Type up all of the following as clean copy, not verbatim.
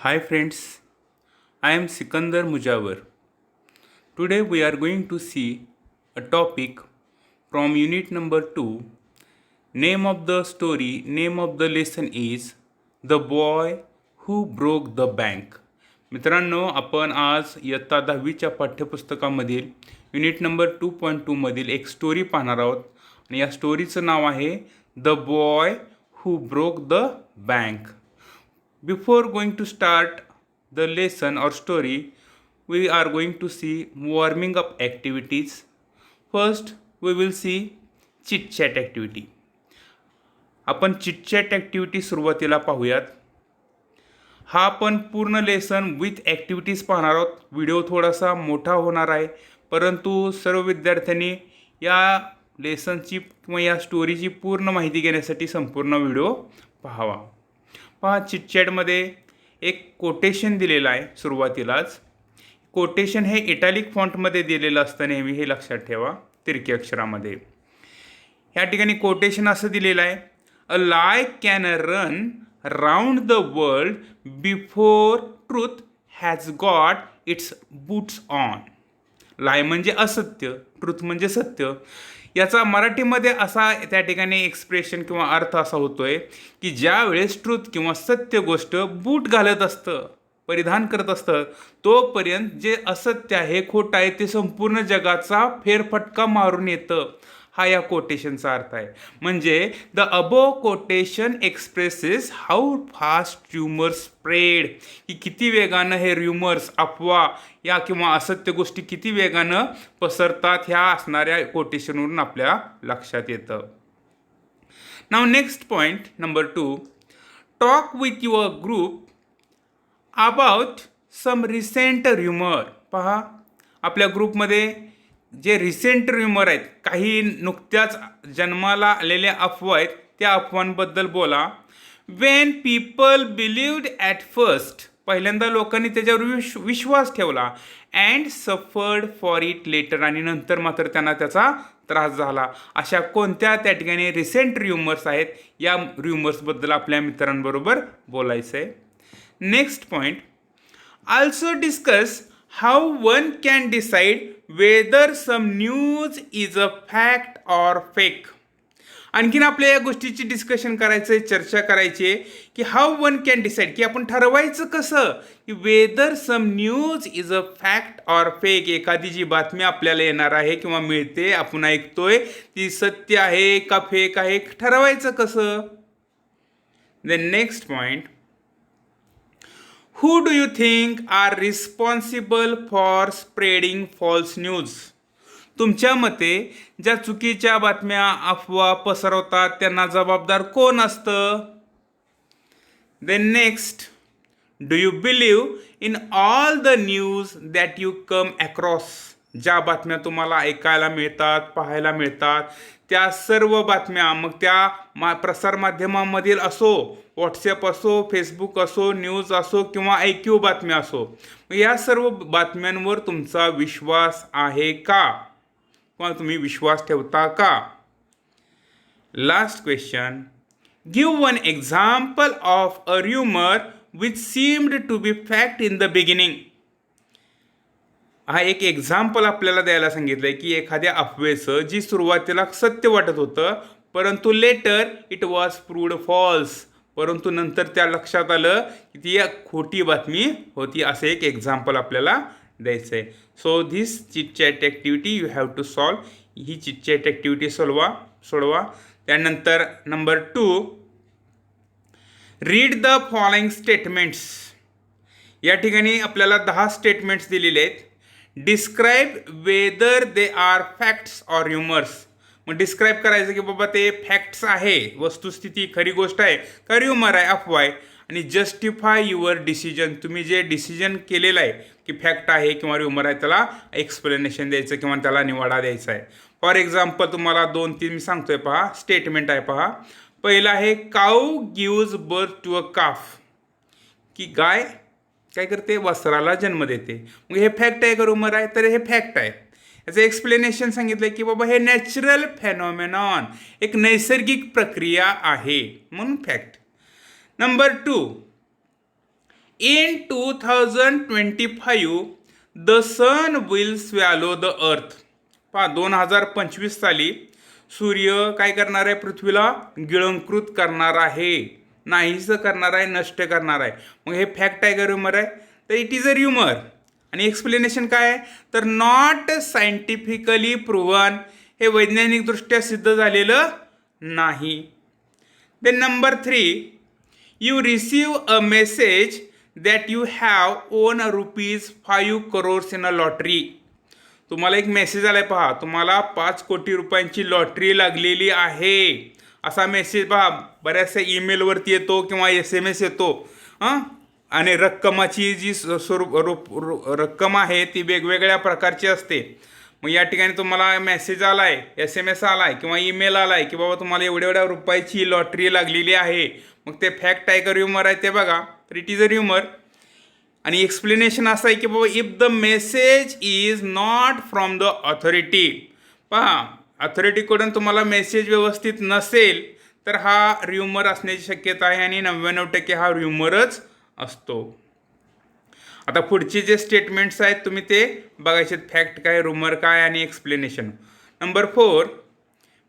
Hi friends, I am Sikandar Mujawar. Today we are going to see a topic from unit number 2. Name of the lesson is The Boy Who Broke the Bank. मित्रांनो, आपण आज इयत्ता 10वीच्या पाठ्यपुस्तकामधील unit number 2.2 मधील एक story पाहणार आहोत आणि या स्टोरीचं नाव आहे the boy who broke the bank. Before going to start the lesson or story, we are going to see warming up activities. First, we will see chit chat activity. आपण chit chat activity सुरुवातीला पाहूयात. हा आपण पूर्ण lesson with activities पाहणार आहोत. Video थोडासा मोठा होणार आहे, परंतु सर्व विद्यार्थ्यांनी या लेसनची किंवा या स्टोरीची पूर्ण माहिती घेण्यासाठी संपूर्ण व्हिडिओ पाहावा. पहा, चिटचॅटमध्ये एक कोटेशन दिलेलं आहे सुरुवातीलाच. कोटेशन हे इटॅलिक फॉन्टमध्ये दिलेलं असतं नेहमी, हे लक्षात ठेवा, तिरकी अक्षरामध्ये. ह्या ठिकाणी कोटेशन असं दिलेलं आहे, a lie can run round the world before truth has got its boots on. Lie म्हणजे असत्य, ट्रूथ म्हणजे सत्य. याचा मराठीमध्ये असा त्या ठिकाणी एक्सप्रेशन किंवा अर्थ असा होतोय की ज्या वेळेस ट्रूथ किंवा सत्य गोष्ट बूट घालत असतं, परिधान करत असतं, तोपर्यंत जे असत्य आहे, खोटं आहे, ते संपूर्ण जगाचा फेरफटका मारून येतं. हा या कोटेशनचा अर्थ आहे. म्हणजे the above quotation expresses how fast rumours spread, की किती वेगानं हे र्युमर्स, अफवा या किंवा असत्य गोष्टी किती वेगानं पसरतात, ह्या असणाऱ्या कोटेशनवरून आपल्या लक्षात येतं. नाव next point number 2, talk with your group about some recent rumour. पहा, आपल्या ग्रुपमध्ये जे रिसेंट र्युमर आहेत, काही नुकत्याच जन्माला आलेल्या अफवा आहेत, त्या अफवांबद्दल बोला. Wien people believed at first, पहिल्यांदा लोकांनी त्याच्यावर विश्वास ठेवला. And suffered for it later, आणि नंतर मात्र त्यांना त्याचा त्रास झाला. अशा कोणत्या त्या ठिकाणी रिसेंट र्युमर्स आहेत, या र्युमर्सबद्दल आपल्या मित्रांबरोबर बोलायचं आहे. Next point, also discuss how one can decide whether some news is a fact or fake. आणखीन आपल्या या गोष्टीची डिस्कशन करायचं आहे, चर्चा करायची आहे की हाऊ वन कॅन डिसाईड, की आपण ठरवायचं कसं की whether some news is a fact or fake, एखादी जी बातमी आपल्याला येणार आहे किंवा मिळते, आपण ऐकतोय, ती सत्य आहे का फेक आहे, ठरवायचं कसं. Then next point, Who do you think are responsible for spreading false news? तुमच्या मते ज्या चुकीच्या बातम्या, अफवा पसरवतात, त्यांना जबाबदार कोण असतं. Then next, do you believe in all the news that you come across. ज्या बातम्या तुम्हाला ऐकायला मिळतात, पाहायला मिळतात, त्या सर्व बातम्या, मग त्या प्रसारमाध्यमांमधील असो, व्हॉट्सॲप असो, फेसबुक असो, न्यूज असो किंवा IQ बातम्या असो, या सर्व बातम्यांवर तुमचा विश्वास आहे का, किंवा तुम्ही विश्वास ठेवता का. Last question, give one example of a rumour which seemed to be fact in the beginning. हा एक एक्झाम्पल आपल्याला द्यायला सांगितलंय की एखाद्या अफवेचं जी सुरुवातीला सत्य वाटत होतं, परंतु later it was proved false, परंतु नंतर त्या लक्षात आलं की ती खोटी बातमी होती. असं एक एक्झाम्पल आपल्याला द्यायचं आहे. So this chit chat activity you have to solve. ही चिट चॅट ॲक्टिव्हिटी सोडवा. त्यानंतर number 2, read the following statements. या ठिकाणी आपल्याला 10 स्टेटमेंट्स दिलेले आहेत. Describe whether they are facts or rumours. मग डिस्क्राईब करायचं की बाबा ते फॅक्ट्स आहे, वस्तुस्थिती, खरी गोष्ट आहे, का र्युमर आहे, अफवा आहे. आणि जस्टिफाय युअर डिसिजन. तुम्ही जे डिसिजन केलेलं आहे की फॅक्ट आहे किंवा र्युमर आहे, त्याला एक्सप्लेनेशन द्यायचं किंवा त्याला निवाडा द्यायचा आहे. फॉर एक्झाम्पल तुम्हाला 2-3 मी सांगतोय, पहा, स्टेटमेंट आहे. पहा, पहिलं आहे, काऊ गिव्ज बर्थ टू अ काफ, की गाय काय करते, वस्त्राला जन्म देते. मग हे फॅक्ट आहे का र्युमर आहे, तर हे फॅक्ट आहे. याचं एक्सप्लेनेशन सांगितलं की बाबा हे नॅचरल फेनॉमेनॉन, एक नैसर्गिक प्रक्रिया आहे, म्हणून fact. Number 2, in 2025 the sun will swallow the earth. पहा 2025 साली सूर्य काय करणार आहे, पृथ्वीला गिळंकृत करणार आहे, नाहीसं करणार आहे, नष्ट करणार आहे. मग हे फॅक्ट आहे का र्युमर आहे? तर इट इज अ र्युमर. आणि एक्सप्लेनेशन काय आहे, तर नॉट सायंटिफिकली प्रूव्हन, हे वैज्ञानिकदृष्ट्या सिद्ध झालेलं नाही. Then number 3, you receive a message that you have won ₹5 crores in a lottery. तुम्हाला एक मेसेज आलाय, पहा तुम्हाला 5 कोटी रुपयांची लॉटरी लागलेली आहे, असा मेसेज पहा बऱ्याचशा ईमेलवरती येतो किंवा SMS येतो. आणि रक्कमाची जी रक्कम आहे ती वेगवेगळ्या प्रकारची असते. मग या ठिकाणी तुम्हाला मेसेज आलाय, SMS आलाय किंवा ईमेल आलाय की बाबा तुम्हाला एवढ्या एवढ्या रुपयाची लॉटरी लागलेली आहे. मग ते फॅक्ट आहे का र्युमर आहे ते बघा. तर इट इज अ र्युमर. आणि एक्सप्लेनेशन असं आहे की बाबा if the message is not from the authority, पहा ऑथॉरिटीकडून तुम्हाला मेसेज व्यवस्थित नसेल तर हा र्युमर असण्याची शक्यता आहे आणि 99% हा र्युमरच असतो. आता पुढचे जे स्टेटमेंट्स आहेत तुम्ही ते बघायचे, फॅक्ट काय, रूमर काय आणि explanation. Number 4,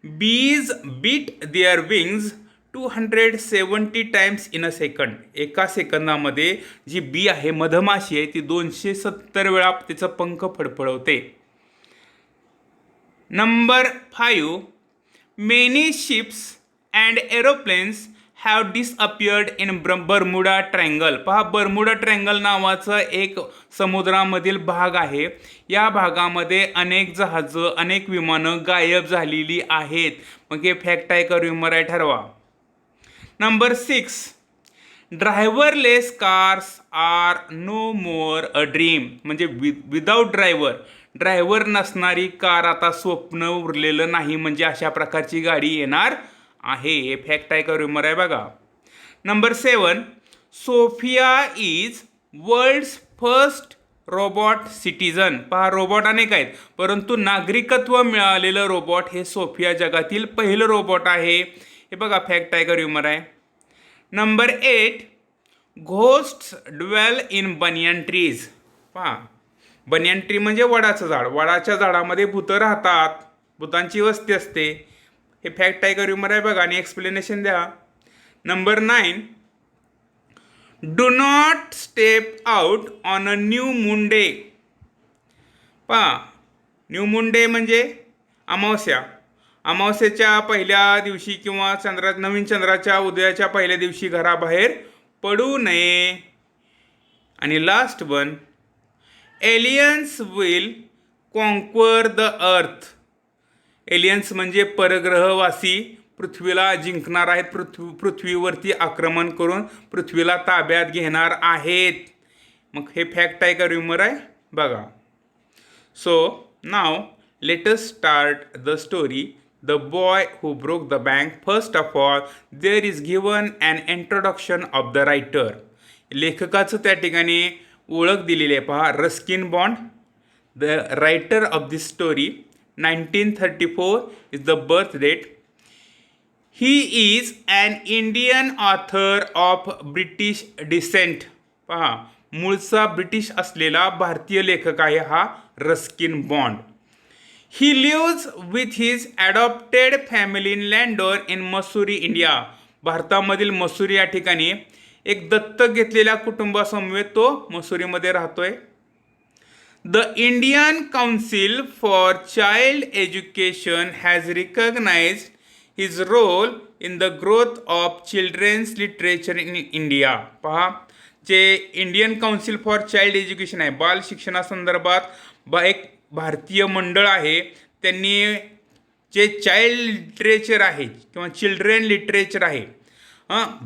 bees beat their wings 270 times in a second. एका सेकंदामध्ये जी बी आहे, मधमाशी आहे, ती 270 वेळा तिचं पंख फडफडवते. Number 5, many ships and aeroplanes have disappeared in Bermuda triangle. पहा बर्मुडा ट्रँगल नावाचा एक समुद्रामधील भाग आहे. या भागामध्ये अनेक जहाजं, अनेक विमानं गायब झालेली आहेत. मग हे फॅक्ट आहे का र्युमर आहे, ठरवा. Number 6, driverless cars are no more a dream. म्हणजे विदाऊट ड्रायव्हर नसणारी कार आता स्वप्न उरलेलं नाही, म्हणजे अशा प्रकारची गाडी येणार आहे. हे फॅक्ट आहे का र्युमर आहे बघा. Number 7, Sophia is world's first robot citizen. पहा रोबोट अनेक आहेत, परंतु नागरिकत्व मिळालेलं रोबोट हे सोफिया जगातील पहिलं रोबोट आहे. हे बघा फॅक्ट आहे का र्युमर आहे. Number 8, ghosts dwell in banyan trees. पहा बनियन ट्री म्हणजे वडाचं झाड, वडाच्या झाडामध्ये भूतं राहतात, भूतांची वस्ती असते. हे फॅक्ट आहे का र्युमर आहे बघा आणि एक्सप्लेनेशन द्या. Number 9, do not step out on a new moon day. पहा न्यू मून डे म्हणजे अमावस्या. अमावस्येच्या पहिल्या दिवशी किंवा नवीन चंद्राच्या उदयाच्या पहिल्या दिवशी घराबाहेर पडू नये. आणि last one, aliens will conquer the earth. Aliens म्हणजे परग्रहवासी पृथ्वीला जिंकणार आहेत, पृथ्वीवरती आक्रमण करून पृथ्वीला ताब्यात घेणार आहेत. मग हे फॅक्ट आहे का र्युमर आहे बघा. So now let us start the story. The boy who broke the bank. First of all there is given an introduction of the writer. लेखकाचं त्या ठिकाणी ओळख दिलेली आहे. पहा Ruskin Bond, the writer of this story. 1934 is the birth date. He is an Indian author of British descent. पहा मूळचा British असलेला भारतीय लेखक आहे हा Ruskin bond. He lives with his adopted family in Landor in Mussoorie, India. भारतामधील मसुरी या ठिकाणी एक दत्तक घेतलेल्या कुटुंबासमवेत तो मसुरीमध्ये राहतोय. The Indian Council for Child Education has recognized his role in the growth of children's literature in India. पहा जे Indian council for child education आहे, बाल शिक्षणासंदर्भात एक भारतीय मंडळ आहे, त्यांनी जे चाइल्ड लिटरेचर आहे किंवा चिल्ड्रेन लिटरेचर आहे,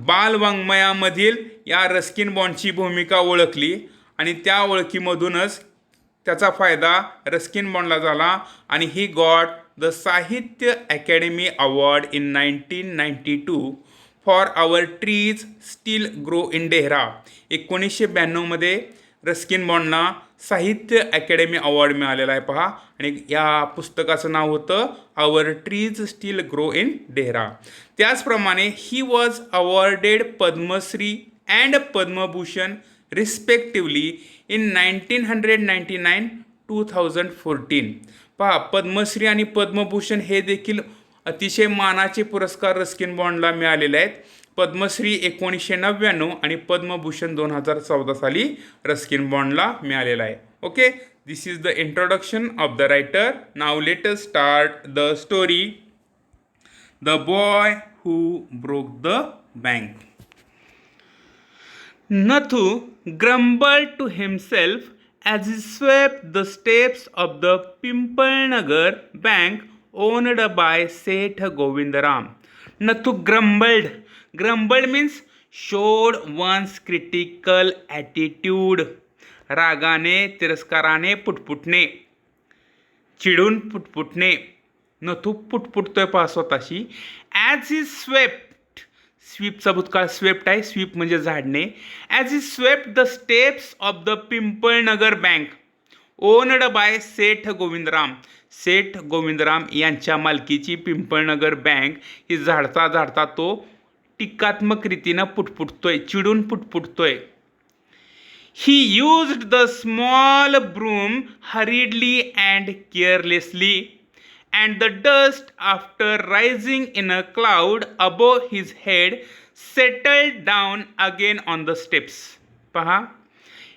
बालवाङ्मयामधील या रस्किन बॉन्डची भूमिका ओळखली आणि त्या ओळखीमधूनच त्याचा फायदा रस्किन बॉन्डला झाला आणि he got the Sahitya Akademi award in 1992 for our trees still grow in Dehra. 1992मध्ये रस्किन बॉन्डला साहित्य अकॅडमी अवॉर्ड मिळालेला आहे. पहा आणि या पुस्तकाचं नाव होतं our trees still grow in Dehra. त्याचप्रमाणे he was awarded Padma Shri and Padma Bhushan respectively in 1999 2014. पहा, पद्मश्री आणि पद्मभूषण हे देखील अतिशय मानाचे पुरस्कार रस्किन बॉन्डला मिळालेले आहेत. पद्मश्री 1999 आणि पद्मभूषण 2014 साली रस्किन बॉन्डला मिळालेला आहे. Okay, this is the introduction of the writer. Now let us start the story. The boy who broke the bank. Nathu grumbled to himself as he swept the steps of the Pimpalnagar bank owned by Seth Govindaram. Nathu grumbled. Grumbled means showed one's critical attitude. रागाने, तिरस्काराने, पुटपुटणे, चिडून पुटपुटणे. नथू पुटपुटतोय पहा स्वतःशी. As he swept, स्वीपचा भूतकाळ swept आहे, sweep म्हणजे झाडणे. As he swept the steps of the Pimpalnagar bank owned by Seth Govindram. Seth Govindram यांच्या मालकीची पिंपळनगर बँक ही झाडता झाडता तो टीकात्मक रीतीनं पुटपुटतोय, चिडून पुटपुटतोय. He used the small broom hurriedly and carelessly, and the dust, after rising in a cloud above his head, settled down again on the steps. पहा,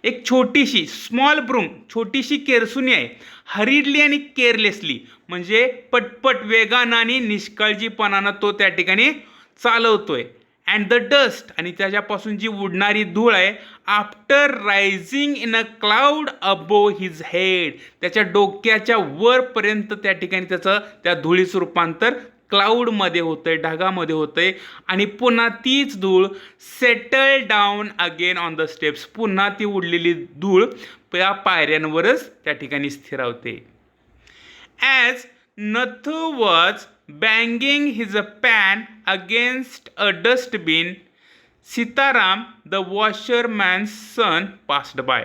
एक छोटीशी small broom, छोटीशी केरसुनी आहे. हरिडली आणि केअरलेसली म्हणजे पटपट, वेगानं आणि निष्काळजीपणानं तो त्या ठिकाणी चालवतोय. अँड द डस्ट, आणि त्याच्यापासून जी उडणारी धूळ आहे, after rising in a cloud above his head, त्याच्या डोक्याच्या वरपर्यंत त्या ठिकाणी त्याचं त्या धुळीचं रूपांतर क्लाउडमध्ये होतंय, ढगामध्ये होतंय. आणि पुन्हा तीच धूळ settle down again on the steps, पुन्हा ती उडलेली धूळ त्या पायऱ्यांवरच त्या ठिकाणी स्थिरावते. As Nathu was banging his pan against a dustbin, Sitaram, the washerman's son, passed by.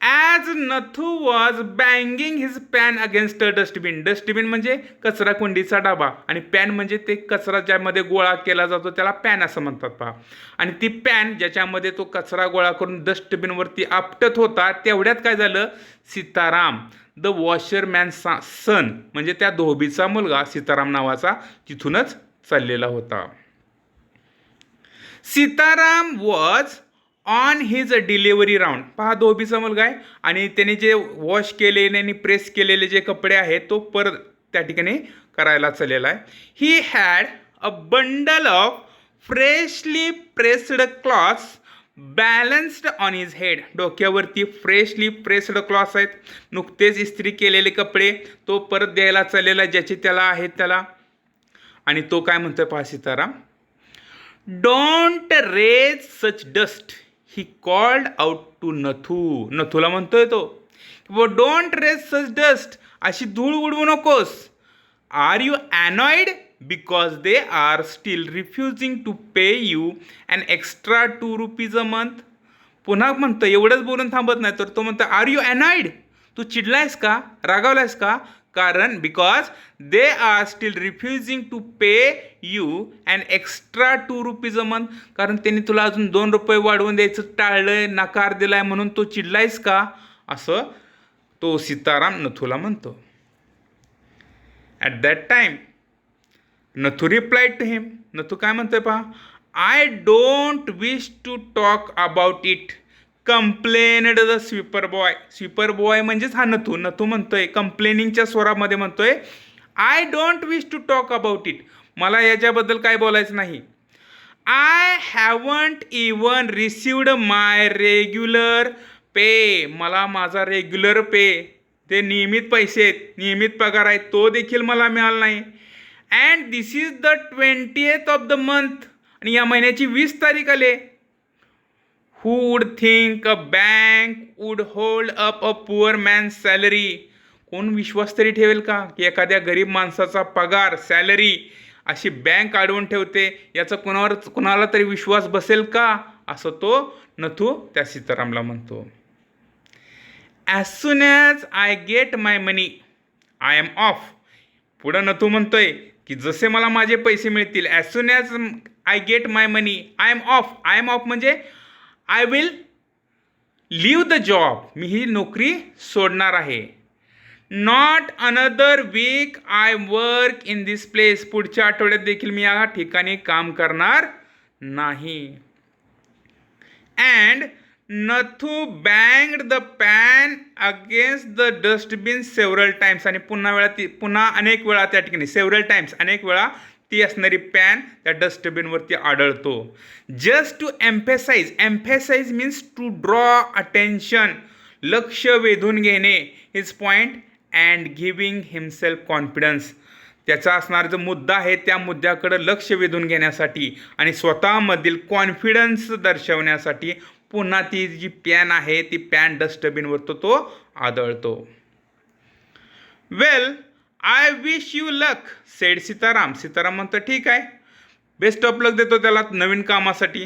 As Nathu was banging his pan against a dustbin, dustbin म्हणजे कचरा कुंडीचा डबा, आणि पॅन म्हणजे ते कचरा ज्यामध्ये गोळा केला जातो त्याला पॅन असं म्हणतात पहा. आणि ती पॅन ज्याच्यामध्ये तो कचरा गोळा करून डस्टबिनवरती आपटत होता, तेवढ्यात काय झालं, सीताराम द वॉशरमॅन सन म्हणजे त्या धोबीचा मुलगा सीताराम नावाचा तिथूनच चाललेला होता. Sitaram was on his delivery round. पहा, धोबीचा मुलगा आहे आणि त्याने जे वॉश केलेले आणि प्रेस केलेले जे कपडे आहेत तो परत त्या ठिकाणी करायला चाललेला आहे. He had a bundle of freshly pressed clothes balanced on his head. डोक्यावरती फ्रेशली प्रेस्ड क्लॉथ्स आहेत, नुकतेच इस्त्री केलेले कपडे तो परत द्यायला चाललेला ज्याचे त्याला आहेत त्याला. आणि तो काय म्हणतोय पहा Sitaram. Don't raise such dust, he called out to Nathu. नथूला म्हणतोय तो, डोंट रेज सच डस्ट, अशी धूळ उडवू नकोस. Are you annoyed because they are still refusing to pay you an extra 2 rupees a month. पुन्हा म्हणतो, एवढंच बोलून थांबत नाही तर तो म्हणतो, आर यू अनॉइड, तू चिडलायस का, रागावलायस का. कारण because they are still refusing to pay you an extra 2 rupees a month, कारण त्यांनी तुला अजून 2 रुपये वाढवून द्यायचं टाळलंय, नकार दिलाय, म्हणून तो चिडलायस का, असं तो सीताराम नथूला म्हणतो. At that time Nathu replied to him. Nathu काय म्हणतोय पहा. I don't wish to talk about it, complained the sweeper boy. Sweeper boy म्हणजेच हा नथू. नथू म्हणतोय, कंप्लेनिंगच्या स्वरामध्ये म्हणतोय, I don't wish to talk about it, मला याच्याबद्दल काय बोलायचं नाही. I haven't even received my regular pay, मला माझा रेग्युलर पे, ते नियमित पैसे आहेत, नियमित पगार आहेत, तो देखील मला मिळाला नाही. And this is the 20th of the month, आणि या महिन्याची 20 तारीख आले. Who would think a bank would hold up a poor man salary, कोण विश्वास तरी ठेवेल का की एखाद्या गरीब माणसाचा पगार, सॅलरी अशी बँक अडवून ठेवते, याचा कुणाला तरी विश्वास बसेल का, असं तो नथू त्या सीतारामला म्हणतो. As soon as I get my money I am off. पुढं नथू म्हणतोय की जसे मला माझे पैसे मिळतील, as soon as I get my money I am off. I am off म्हणजे I will leave the job, मी ही नोकरी सोडणार आहे. Not another week I work in this place, पुढच्या आठवड्यात देखील मी या ठिकाणी काम करणार नाही. And Nathu banged the pan against the dustbin several times, आणि पुन्हा अनेक वेळा त्या ठिकाणी सेव्हरल टाइम्स अनेक वेळा ती असणारी पॅन त्या डस्टबिनवरती आढळतो. Just to emphasize means to draw attention, लक्ष वेधून घेणे, his point and giving himself confidence, त्याचा असणारा जो मुद्दा आहे त्या मुद्द्याकडे लक्ष वेधून घेण्यासाठी आणि स्वतःमधील कॉन्फिडन्स दर्शवण्यासाठी पुन्हा ती जी पॅन आहे ती पॅन डस्टबिनवर तो आढळतो. Well I wish you luck sed Sitaram, Sitaram म्हणतो ठीक आहे, बेस्ट ऑफ लक देतो त्याला नवीन कामासाठी.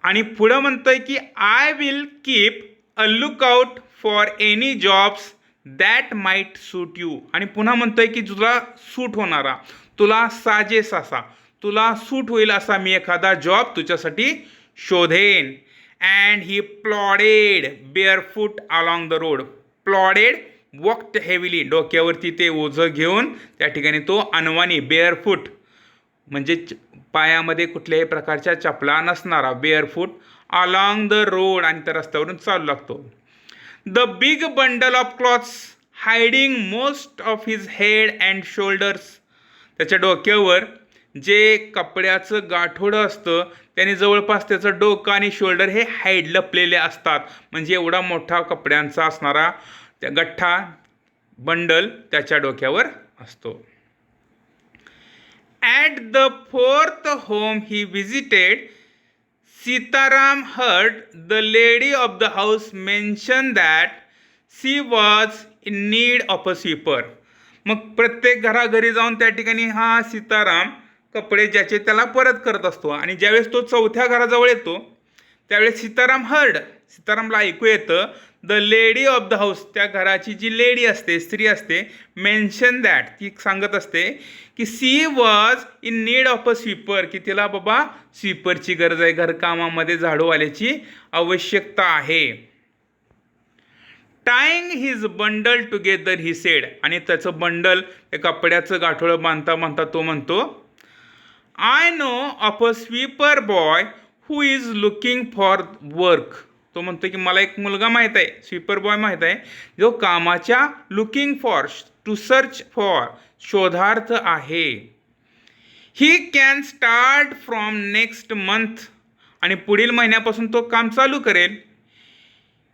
आणि पुढं म्हणतोय की I will keep a lookout for any jobs that might suit you, आणि पुन्हा म्हणतोय की तुला सूट होणारा, तुला साजेस असा, तुला सूट होईल असा मी एखादा जॉब तुझ्यासाठी शोधेन. And he plodded barefoot along the road, plodded walked heavily, डोक्यावरती ते ओझं घेऊन त्या ठिकाणी तो अनवाणी, बेअरफूट म्हणजे पायामध्ये कुठल्याही प्रकारच्या चपला नसणारा, बेअरफूट अलॉंग द रोड, आणि त्या रस्त्यावरून चालू लागतो. The big bundle of clothes hiding most of his head and shoulders, त्याच्या डोक्यावर जे कपड्याचं गाठोडं असतं त्याने जवळपास त्याचं डोकं आणि शोल्डर हे हाईड लपलेले असतात, म्हणजे एवढा मोठा कपड्यांचा असणारा त्या गठ्ठा बंडल त्याच्या डोक्यावर असतो. At the fourth home he visited, Sitaram heard the lady of the house mention that she was in need of a sweeper. मग प्रत्येक घराघरी जाऊन त्या ठिकाणी हा सीताराम कपडे ज्याचे त्याला परत करत असतो, आणि ज्यावेळेस तो चौथ्या घराजवळ येतो त्यावेळेस सीतारामला ऐकू येतं the lady of the house, त्या घराची जी लेडी असते, स्त्री असते, मेन्शन दॅट, ती सांगत असते की she was in need of a sweeper, की तिला बाबा स्वीपरची गरज आहे, घरकामामध्ये झाडूवाल्याची आवश्यकता आहे. टाईंग his bundle together he said, आणि त्याचं बंडल त्या कपड्याचं गाठोडं बांधता तो म्हणतो I know of a sweeper boy who is looking for work, तो म्हणतो की मला एक मुलगा माहीत आहे, स्वीपर बॉय माहीत आहे, जो कामाच्या looking for, to search for, शोधार्थ आहे. He can start from next month, आणि पुढील महिन्यापासून तो काम चालू करेल.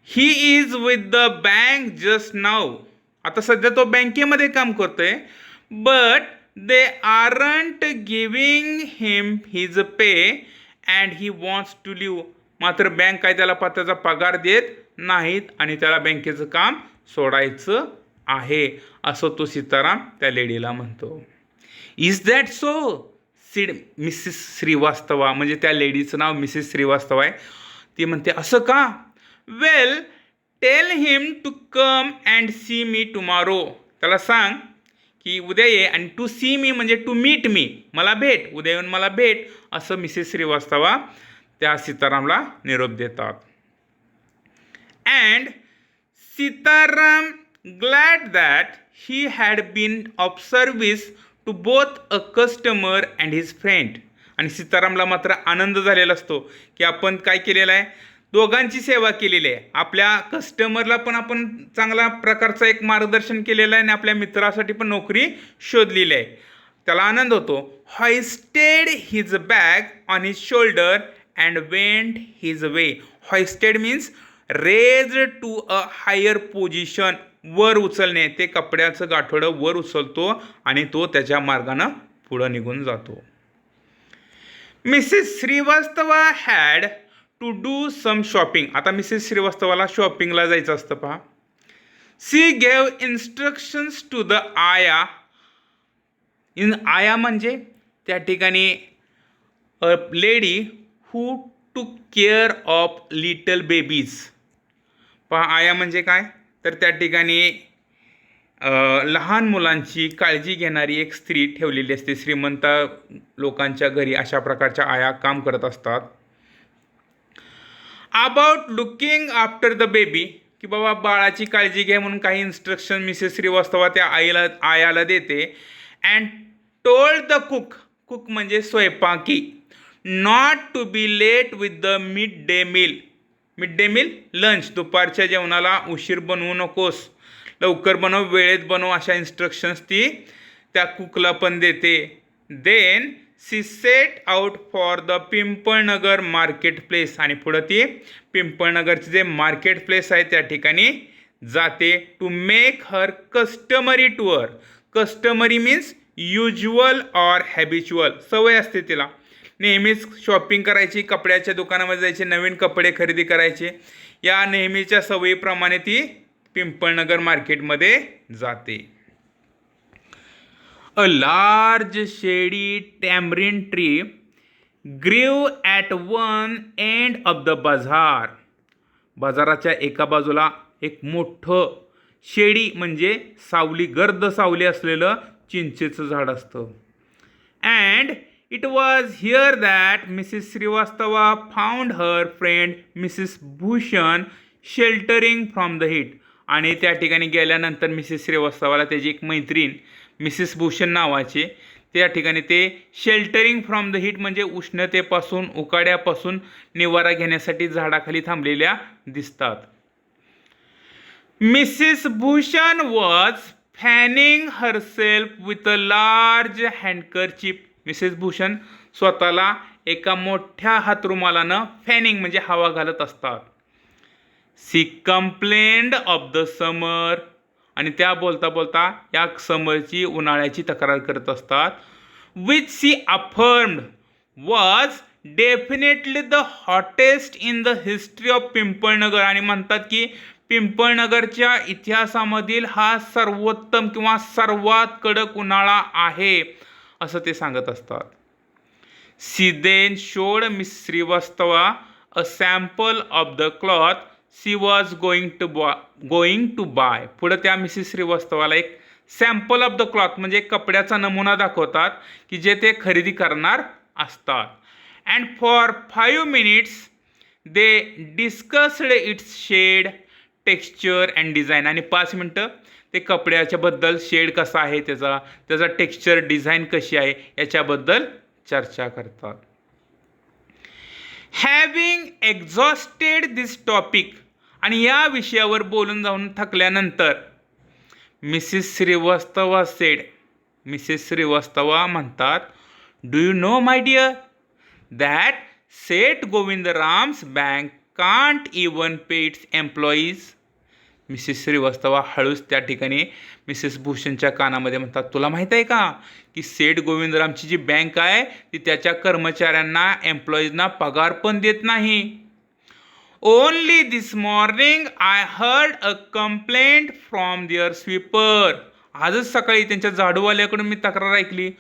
He is with the bank just now, आता सध्या तो बँकेमध्ये काम करतोय, but they aren't giving him his pay and he wants to leave, मात्र बँक काय त्याला त्याचा पगार देत नाहीत आणि त्याला बँकेचं काम सोडायचं आहे, असं तो सीताराम त्या लेडीला म्हणतो. Is that so seed Mrs Srivastava, म्हणजे त्या लेडीचं नाव मिसेस श्रीवास्तव आहे. ती म्हणते असं का. Well tell him to come and see me tomorrow, त्याला सांग की उद्या ये, आणि टू सी मी म्हणजे टू मीट मी, मला भेट, उद्या येऊन मला भेट, असं मिसेस श्रीवास्तवा त्या सीतारामला निरोप देतात. And Sitaram glad that he had been of service to both a customer and his friend, आणि सीतारामला मात्र आनंद झालेला असतो की आपण काय केलेलं आहे, दोघांची सेवा केलेली आहे, आपल्या कस्टमरला पण आपण चांगल्या प्रकारचं एक मार्गदर्शन केलेलं आहे आणि आपल्या मित्रासाठी पण नोकरी शोधलेली आहे, त्याला आनंद होतो. Hoisted his bag on his shoulder and went his way. Hoisted means raised to a higher position, वर उचलणे, ते कपड्याचं गाठोडं वर उचलतो आणि तो त्याच्या मार्गानं पुढं निघून जातो. Mrs Shrivastava had to do some shopping, आता मिसेस श्रीवास्तवाला शॉपिंगला जायचं असतं पहा. She gave instructions to the ayah, आया म्हणजे त्या ठिकाणी अ लेडी हू टूक केअर ऑफ लिटल बेबीज. पहा आया म्हणजे काय, तर त्या ठिकाणी लहान मुलांची काळजी घेणारी एक स्त्री ठेवलेली असते. श्रीमंत लोकांच्या घरी अशा प्रकारच्या आया काम करत असतात. About looking after the baby, की बाबा बाळाची काळजी घ्या म्हणून काही इन्स्ट्रक्शन मिसेस श्रीवास्तवा त्या आयाला देते. And told the cook, cook म्हणजे स्वयंपाकी, not to be late with the mid day meal. Mid day meal lunch, दुपारच्या जेवणाला उशीर बनवू नकोस, लवकर बनव, वेळेत बनव, अशा इन्स्ट्रक्शन्स ती त्या कुकला पण देते. Then she set out for the Pimpalnagar market place, आणि पुढं ती पिंपळनगरचे जे मार्केट प्लेस आहे त्या ठिकाणी जाते. To make her customary tour. Customary means usual or habitual, सवय असते तिला नेहमीच शॉपिंग करायची, कपड्याच्या दुकानामध्ये जायचे, नवीन कपडे खरेदी करायचे. या नेहमीच्या सवयीप्रमाणे ती पिंपळनगर मार्केटमध्ये जाते. A large shady tamarind tree grew at one end of the bazaar. बाजाराच्या एका बाजूला एक मोठं शेडी म्हणजे सावली, गर्द सावली असलेलं चिंचेचं झाड असतं. And it was here that Mrs Srivastava found her friend Mrs Bhushan sheltering from the heat. आणि त्या ठिकाणी गेल्यानंतर मिसेस श्रीवास्तवाला त्याची एक मैत्रीण मिसेस भूषण नावाचे त्या ठिकाणी ते शेल्टरिंग फ्रॉम द हीट म्हणजे उष्णतेपासून, उकाड्यापासून निवारा घेण्यासाठी झाडाखाली थांबलेल्या दिसतात. Mrs Bhushan was fanning herself with a large handkerchief. Mrs Bhushan स्वतःला एका मोठ्या हातरुमालानं फॅनिंग म्हणजे हवा घालत असतात. She complained of the summer, आणि त्या बोलता बोलता या समरची, उन्हाळ्याची तक्रार करत असतात. Which she affirmed was definitely the hottest in the history of Pimpalnagar. आणि म्हणतात की पिंपळनगरच्या इतिहासामधील हा सर्वोत्तम किंवा सर्वात कडक उन्हाळा आहे असं ते सांगत असतात. She then showed Miss Shrivastava a sample of the cloth she was going to buy. पुढं त्या मिसेस श्रीवास्तवाला एक सॅम्पल ऑफ द क्लॉथ म्हणजे कपड्याचा नमुना दाखवतात की जे ते खरेदी करणार असतात. And for 5 minutes they discussed its shade, texture and design. आणि 5 मिनटं ते कपड्याच्या बद्दल, शेड कसा आहे त्याचा टेक्स्चर, डिझाईन कशी आहे याच्याबद्दल चर्चा करतात. हॅविंग एक्झॉस्टेड दिस टॉपिक, आणि या विषयावर बोलून जाऊन थकल्यानंतर Mrs Srivastava said, Mrs Srivastava म्हणतात, do you know my dear that Seth Govindram's bank can't even pay its employees. Mrs Srivastava हळूच त्या ठिकाणी मिसेस भूषणच्या कानामध्ये म्हणतात, तुला माहीत आहे का की सेठ गोविंदरामची जी बँक आहे ती त्याच्या कर्मचाऱ्यांना, एम्प्लॉईजना पगार पण देत नाही. Only this morning I heard a complaint from their sweeper. आजच सकाळी त्यांच्या झाडूवाल्याकडून मी तक्रार ऐकली.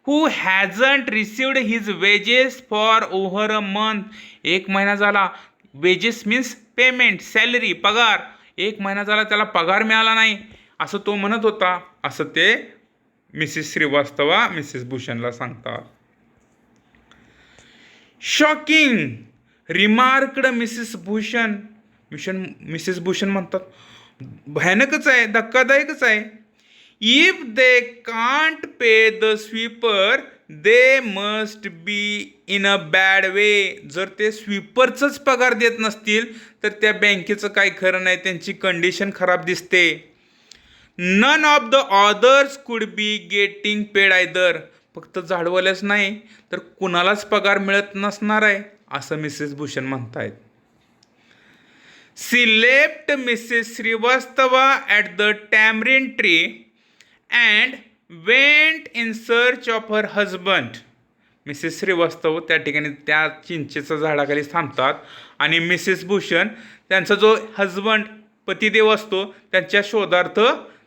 Who hasn't received his wages for over a month. 1 महिना झाला. वेजेस मीन्स पेमेंट, सॅलरी, पगार. 1 महिना झाला त्याला पगार मिळाला नाही असं तो म्हणत होता, असं ते मिसेस श्रीवास्तवा मिसेस भूषणला सांगतात. Shocking remarked Mrs Bhushan. Mrs Bhushan म्हणतात, भयानकच आहे, धक्कादायकच आहे. If they can't pay the sweeper they must be in a bad way. जर ते स्वीपरचंच पगार देत नसतील तर त्या बँकेचं काय खरं नाही, त्यांची कंडिशन खराब दिसते. None of the others could be getting paid either. फक्त झाडवाल्याच नाही तर कुणालाच पगार मिळत नसणार आहे असं मिसेस भूषण म्हणतायत. She left Mrs Shrivastava at the tamarind tree and went in search of her husband. Mrs Shrivastav त्या ठिकाणी त्या चिंचेच्या झाडाखाली थांबतात आणि मिसेस भूषण त्यांचा जो हजबंड, पतिदेव असतो, त्यांच्या शोधार्थ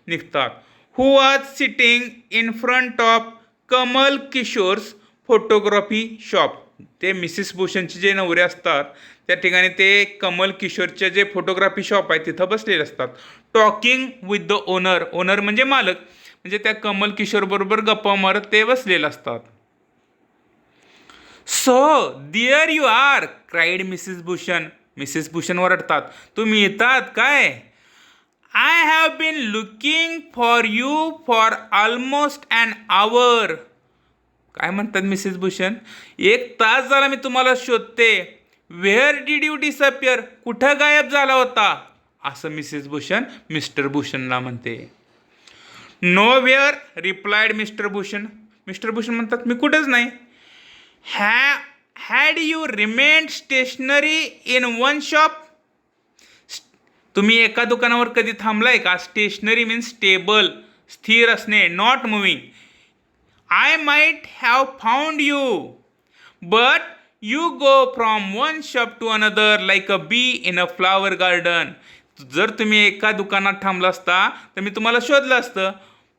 निघतात. Who was sitting in front of Kamal Kishore's photography shop. ते मिसेस भूषणचे जे नवरे असतात त्या ठिकाणी ते कमल किशोरचे जे फोटोग्राफी शॉप आहे तिथं बसलेले असतात. Talking with the owner. Owner म्हणजे मालक, म्हणजे त्या कमल किशोर बरोबर गप्पा मारत ते बसलेले असतात. So there you are cried Mrs Bhushan. Mrs Bhushan ओरडतात. तुम्ही येतात काय? I have been looking for you for almost an hour. काय म्हणतात मिसेस भूषण? 1 तास झाला मी तुम्हाला शोधते. Where did you disappear? कुठं गायब झाला होता? असं मिसेस भूषण मिस्टर भूषणला म्हणते. Nowhere replied Mr Bhushan. Mr Bhushan म्हणतात मी कुठंच नाही. Had you remained stationary in one shop? तुम्ही एका दुकानावर कधी थांबलाय का? स्टेशनरी मीन्स स्टेबल, स्थिर असणे, not moving. I might have found you but you go from one shop to another like a bee in a flower garden. जर तुम्ही एका दुकानात थांबला असता तर मी तुम्हाला शोधलं असतं.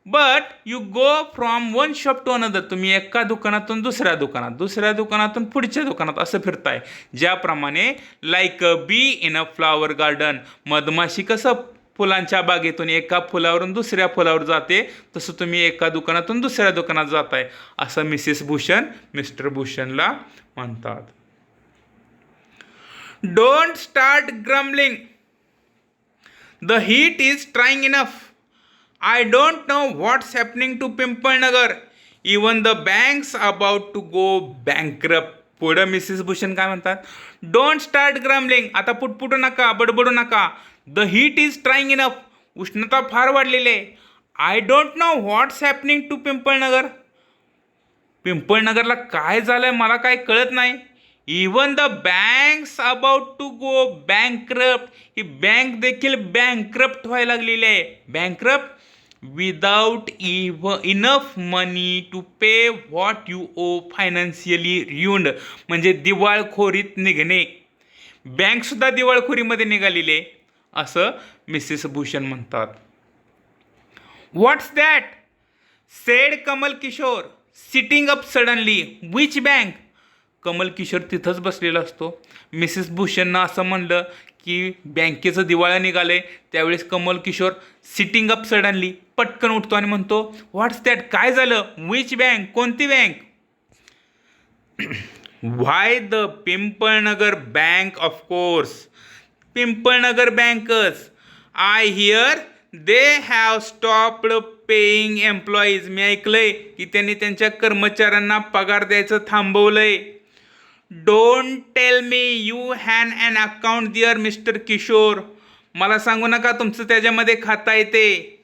But you go from one shop to another. तुम्ही एका दुकानातून दुसऱ्या दुकानात, दुसऱ्या दुकानातून पुढच्या दुकानात असं फिरताय. ज्याप्रमाणे like a bee in a flower garden, मधमाशी कसं फुलांच्या बागेतून एका फुलावरून दुसऱ्या फुलावर जाते, तसं तुम्ही एका दुकानातून दुसऱ्या दुकानात जाताय, असं मिसेस भूषण मिस्टर भूषणला म्हणतात. Don't start grumbling. The heat is trying enough. I don't know what's happening to Pimpalnagar. Even the bank's about to go bankrupt. पुढं मिसेस भूषण काय म्हणतात? Don't start grumbling. आता पुटपुटू नका, बडबडू नका. The heat is trying enough. उष्णता फार वाढलेली आहे. I don't know what's happening to Pimpalnagar. पिंपळनगरला काय झालंय मला काय कळत नाही. Even the banks about to go bankrupt. ही बँक देखील बँकरप्ट व्हायला लागलेली आहे. Bankrupt without enough money to pay what you owe, financially ruined. म्हणजे दिवाळखोरीत निघणे. बँकसुद्धा दिवाळखोरीमध्ये निघालेली आहे असं मिसेस भूषण म्हणतात. What's that said Kamal Kishore sitting up suddenly. Which bank? Kamal Kishore तिथंच बसलेला असतो. मिसेस भूषणनं असं म्हणलं की बँकेचं दिवाळं निघालंय. त्यावेळेस Kamal Kishore sitting up suddenly पटकन उठतो आणि म्हणतो व्हॉट्स दॅट, काय झालं? Which bank? कोणती bank? Why the Pimpalnagar bank of course. Pimpalnagar बँकच. I hear they have stopped paying employees. मी ऐकलंय की त्यांनी त्यांच्या कर्मचाऱ्यांना पगार द्यायचं थांबवलंय. Don't tell me you have an account dear mister Kishore. मला सांगू नका तुमचं त्याच्यामध्ये खाता येते.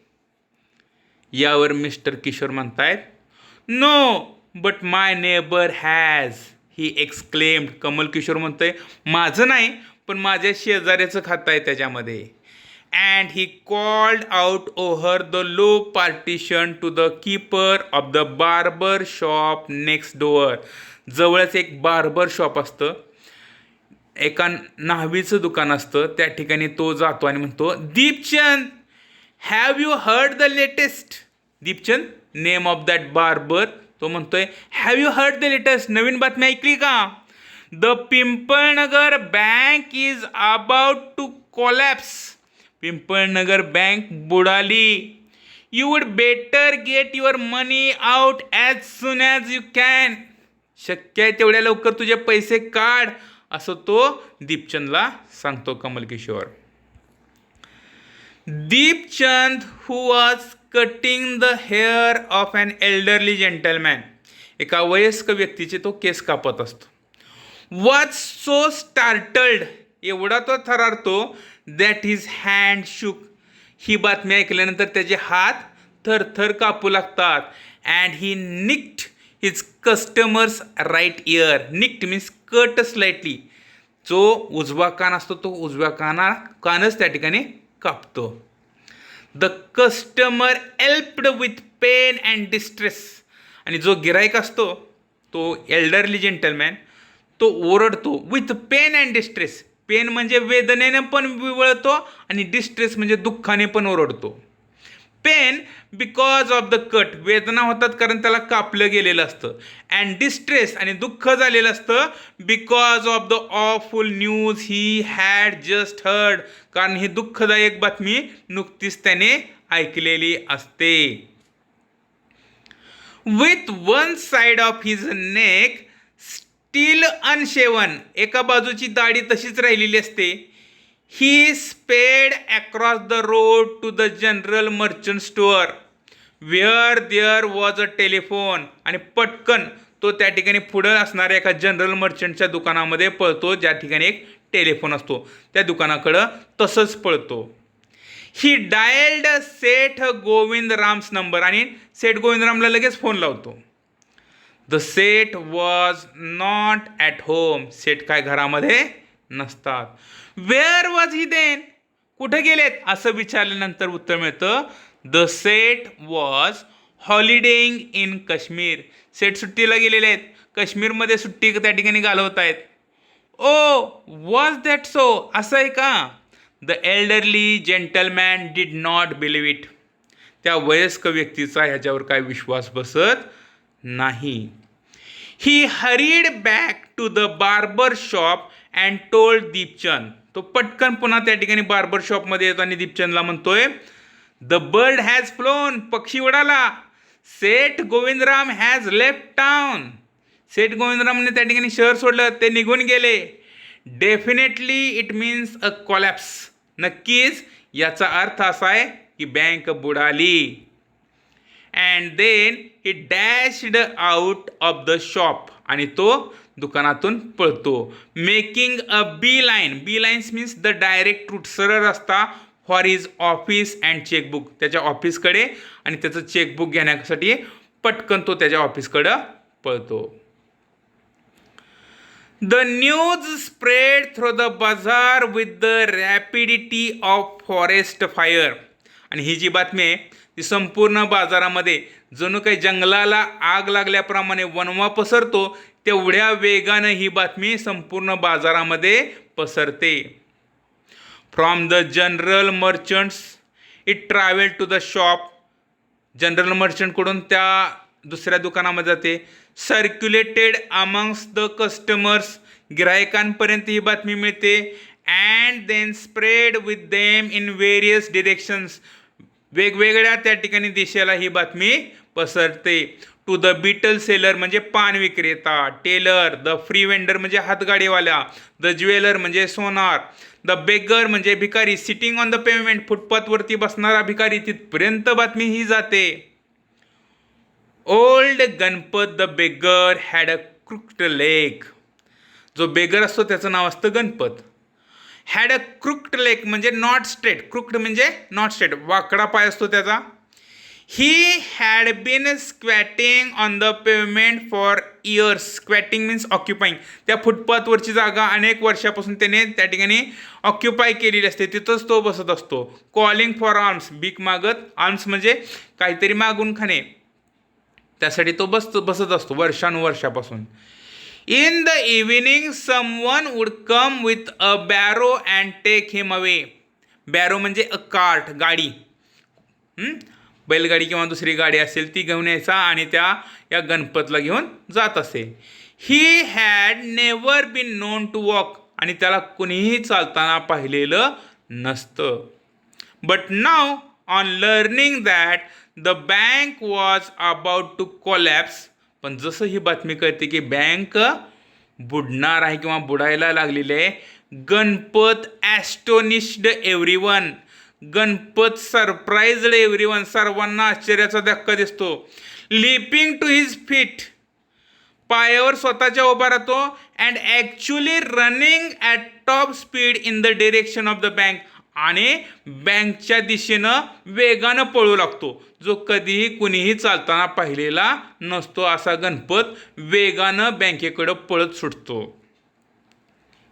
यावर मिस्टर किशोर म्हणतायत no but my neighbour has, he exclaimed. Kamal Kishore म्हणतोय माझं नाही पण माझ्या शेजाऱ्याचं खातं आहे त्याच्यामध्ये. And he called out over the low partition to the keeper of the barber shop next door. जवळच एक बार्बर शॉप असतं, एका न्हावीचं दुकान असतं. त्या ठिकाणी तो जातो आणि म्हणतो Deepchand have you heard the latest. Deepchand name of that barber. तो म्हणतोय have you heard the latest, नवीन बातमी ऐकली का? The Pimpalnagar bank is about to collapse. Pimpalnagar bank बुडाली. You would better get your money out as soon as you can. शक्य आहे तेवढ्या लवकर तुझे पैसे काढ असं तो दीपचंदला सांगतो Kamal Kishore. Deepchand who was cutting the hair of an elderly gentleman. एका वयस्क व्यक्तीचे तो केस कापत असतो. Was so startled. एवढा तो थरारतो दॅट हिज हँड शुक. ही बातमी ऐकल्यानंतर त्याचे हात थरथर कापू लागतात. And he nicked his customer's right ear. Nicked means cut slightly. जो उजवा कान असतो तो उजव्या कानच त्या ठिकाणी कापतो. The customer helped with pain and distress. आणि जो गिराईक असतो तो एल्डरली जेंटलमॅन तो ओरडतो with pain and distress. Pain म्हणजे वेदनेने पण विवळतो आणि डिस्ट्रेस म्हणजे दुःखाने पण ओरडतो. Pain because of the cut, वेदना होतात कारण त्याला कापलं गेलेलं असतं. अँड डिस्ट्रेस आणि दुःख झालेलं असतं because of the awful news he had just heard, कारण ही दुःखदायक बातमी नुकतीच त्याने ऐकलेली असते. With one side of his neck still unshaven, एका बाजूची दाढी तशीच राहिलेली असते. He sped across the road to the general merchant store where there was a telephone, आणि पटकन तो त्या ठिकाणी पुढं असणाऱ्या एका जनरल मर्चंटच्या दुकानामध्ये पळतो ज्या ठिकाणी एक टेलिफोन असतो, त्या दुकानाकडं तसंच पळतो. ही डायल्ड सेठ गोविंदराम्स नंबर, आणि सेठ गोविंदरामला लगेच फोन लावतो. The Seth was not at home, Seth काय घरामध्ये नसतात. वेअर वॉज ही देन, कुठे गेलेत असं विचारल्यानंतर उत्तर मिळतं the Seth was holidaying in Kashmir, Seth सुट्टीला गेलेले आहेत, काश्मीरमध्ये सुट्टी त्या ठिकाणी घालवत आहेत. ओ वॉज दॅट सो, असं आहे का? The elderly gentleman did not believe it, त्या वयस्क व्यक्तीचा ह्याच्यावर काय विश्वास बसत नाही. He hurried back to the barber shop and told Deepchand, तो पटकन पुन्हा त्या ठिकाणी बार्बर शॉपमध्ये येतो आणि दीपचंदला म्हणतोय द बर्ड हॅज फ्लोन, पक्षी उडाला. Seth Govindram has left town, Seth गोविंदरामने त्या ठिकाणी शहर सोडलं, ते निघून गेले. Definitely it means a collapse, नक्कीच याचा अर्थ असा आहे की बँक बुडाली. And then he dashed out of the shop, आणि तो दुकानातून पळतो. Making a bee line, bee lines means the direct route, सरळ रस्ता for his office and chequebook, त्याच्या ऑफिसकडे आणि त्याचं चेकबुक घेण्यासाठी पटकन तो त्याच्या ऑफिसकडं पळतो. The news spread through the bazaar with the rapidity of forest fire, आणि ही जी बातमी आहे ती संपूर्ण बाजारामध्ये जणू काही जंगलाला आग लागल्याप्रमाणे वणवा पसरतो तेवढ्या वेगानं ही बातमी संपूर्ण बाजारामध्ये पसरते. From the general merchants it travel to the shop, general मर्चंटकडून त्या दुसऱ्या दुकानामध्ये जाते. सर्क्युलेटेड अमंग्स द कस्टमर्स, गिरायकांपर्यंत ही बातमी मिळते. And then spread with them in various directions, वेगवेगळ्या त्या ठिकाणी दिशेला ही बातमी पसरते. टू द बिटल सेलर म्हणजे पान विक्रेता, टेलर, द फ्री वेंडर म्हणजे हातगाडीवाला, द ज्वेलर म्हणजे सोनार, द बेगर म्हणजे भिकारी, सिटिंग ऑन द पेमेंट फुटपाथवरती बसणारा भिकारी, तिथपर्यंत बातमी ही जाते. Old Ganpat the beggar had a crooked leg, जो बेगर असतो त्याचं नाव असतं Ganpat. Had a crooked leg म्हणजे नॉट स्ट्रेट, क्रुक्ड म्हणजे नॉट स्ट्रेट, वाकडा पाय असतो त्याचा. He had been squatting on the pavement for years, squatting means occupying, त्या फुटपाथवरची जागा अनेक वर्षापासून त्याने त्या ठिकाणी ऑक्युपाय केलेली असते, तिथंच तो बसत असतो. कॉलिंग फॉर आर्म्स, भीक मागत, आर्म्स म्हणजे काहीतरी मागून खाणे, त्यासाठी तो बसत असतो वर्षानुवर्षापासून. In the evening someone would come with a barrow and take him away, barrow म्हणजे अ कार्ट, गाडी, बैलगाडी किंवा दुसरी गाडी असेल ती घेऊन यायचा आणि या गणपतला घेऊन जात असे. He had never been known to walk, आणि त्याला कुणीही चालताना पाहिलेलं नसतं. But now on learning that the bank was about to collapse, पण जसं ही बातमी कळते की बँक बुडणार आहे किंवा बुडायला लागलेली आहे, Ganpat astonished everyone, Ganpat surprised everyone, सर्वांना आश्चर्याचा धक्का दिसतो. लिपिंग टू हिज फीट, पायावर स्वतःच्या उभा राहतो. And actually running at top speed in the direction of the bank, आणि बँकच्या दिशेनं वेगानं पळू लागतो, जो कधीही कुणीही चालताना पाहिलेला नसतो असा गणपत वेगानं बँकेकडं पळत सुटतो.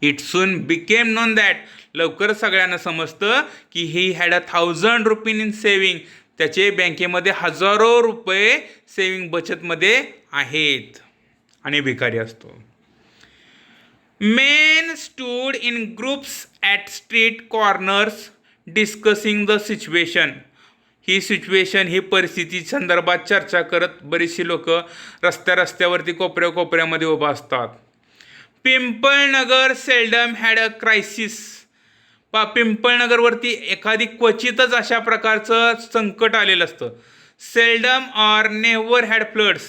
It soon became non that, लवकर सगळ्यांना समजतं की he had 1,000 rupees in saving, त्याचे बँकेमध्ये हजारो रुपये सेविंग बचतमध्ये आहेत, आणि भिकारी असतो. Men stood in groups at street corners discussing the situation. ही सिच्युएशन, ही परिस्थिती संदर्भात चर्चा करत बरीचशी लोक रस्त्यावरती कोपऱ्यामध्ये उभा असतात. Pimpalnagar seldom had a crisis, पिंपळनगरवरती एखादी क्वचितच अशा प्रकारचं संकट आलेलं असतं. Seldom or never had floods,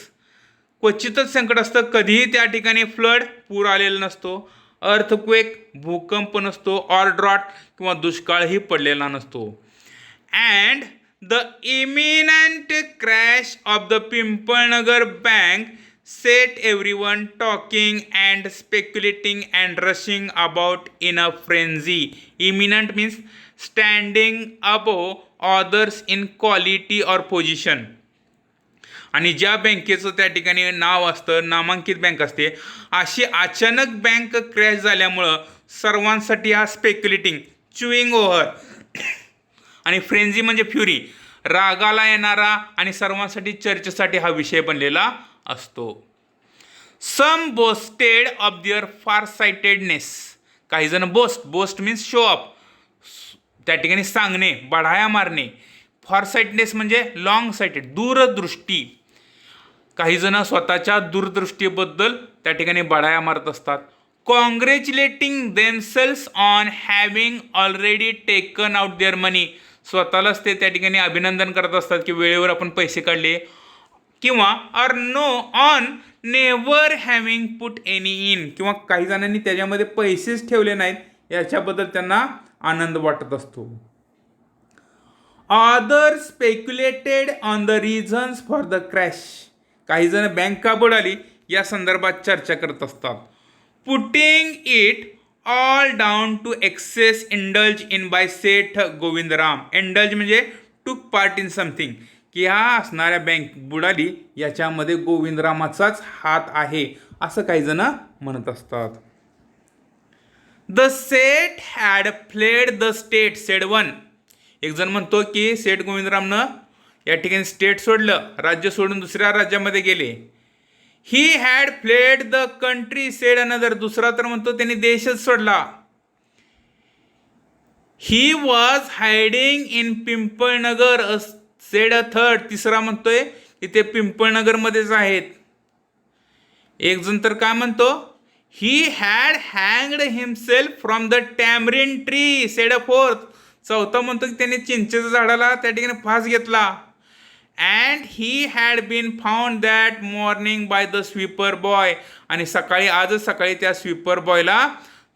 क्वचितच संकट असतं, कधीही त्या ठिकाणी फ्लड पूर आलेला नसतो, अर्थक्वेक भूकंप नसतो, ऑर ड्रॉट किंवा दुष्काळही पडलेला नसतो. And the imminent crash of the Pimpalnagar bank set everyone talking and speculating and rushing about in a frenzy. Imminent means standing above others in quality or position. आणि ज्या बँकेचं त्या ठिकाणी नाव असतं, नामांकित बँक असते, अशी अचानक बँक क्रॅश झाल्यामुळं सर्वांसाठी हा स्पेक्युलेटिंग, च्युईंग ओव्हर आणि फ्रेंझी म्हणजे फ्युरी, रागाला येणारा आणि सर्वांसाठी चर्चेसाठी हा विषय बनलेला असतो. Some boasted of their far sightedness. काही जण बोस्ट मीन्स शो ऑफ, त्या ठिकाणी सांगणे, बढाया मारणे. फार साइटनेस म्हणजे लॉंग साइटेड, दूरदृष्टी. काही जण स्वतःच्या दूरदृष्टीबद्दल त्या ठिकाणी बढाया मारत असतात. Congratulating themselves on having already taken out their money. स्वतःलाच ते त्या ठिकाणी अभिनंदन करत असतात की वेळेवर आपण पैसे काढले, किंवा or no on never having put any in, किंवा काही जणांनी त्याच्यामध्ये पैसेच ठेवले नाहीत याच्याबद्दल त्यांना आनंद वाटत असतो. Other speculated on the reasons for the crash. काही जण बँक का बुडाली या संदर्भात चर्चा करत असतात. Putting it all down to excess indulge in by Seth Govindram. Indulge म्हणजे टूक पार्ट इन समथिंग, की ह्या असणाऱ्या बँक बुडाली याच्यामध्ये गोविंदरामाचाच हात आहे असं काही जण म्हणत असतात. The Seth had fled the state sed one. एक जण म्हणतो की सेठ गोविंदरामनं या ठिकाणी स्टेट सोडलं, राज्य सोडून दुसऱ्या राज्यामध्ये गेले. He had fled the country said another. दुसरा तर म्हणतो त्यांनी देशच सोडला. He was hiding in Pimpalnagar said a third. तिसरा म्हणतोय की ते पिंपळनगरमध्येच आहेत. एक जण तर काय म्हणतो, ही हॅड हँगड himself from the tamarind tree said a fourth. चौथा म्हणतो की त्याने चिंचेच्या झाडाला त्या ठिकाणी फास घेतला. And he had been found that morning by the sweeper boy. आणि आजच सकाळी त्या स्वीपर बॉयला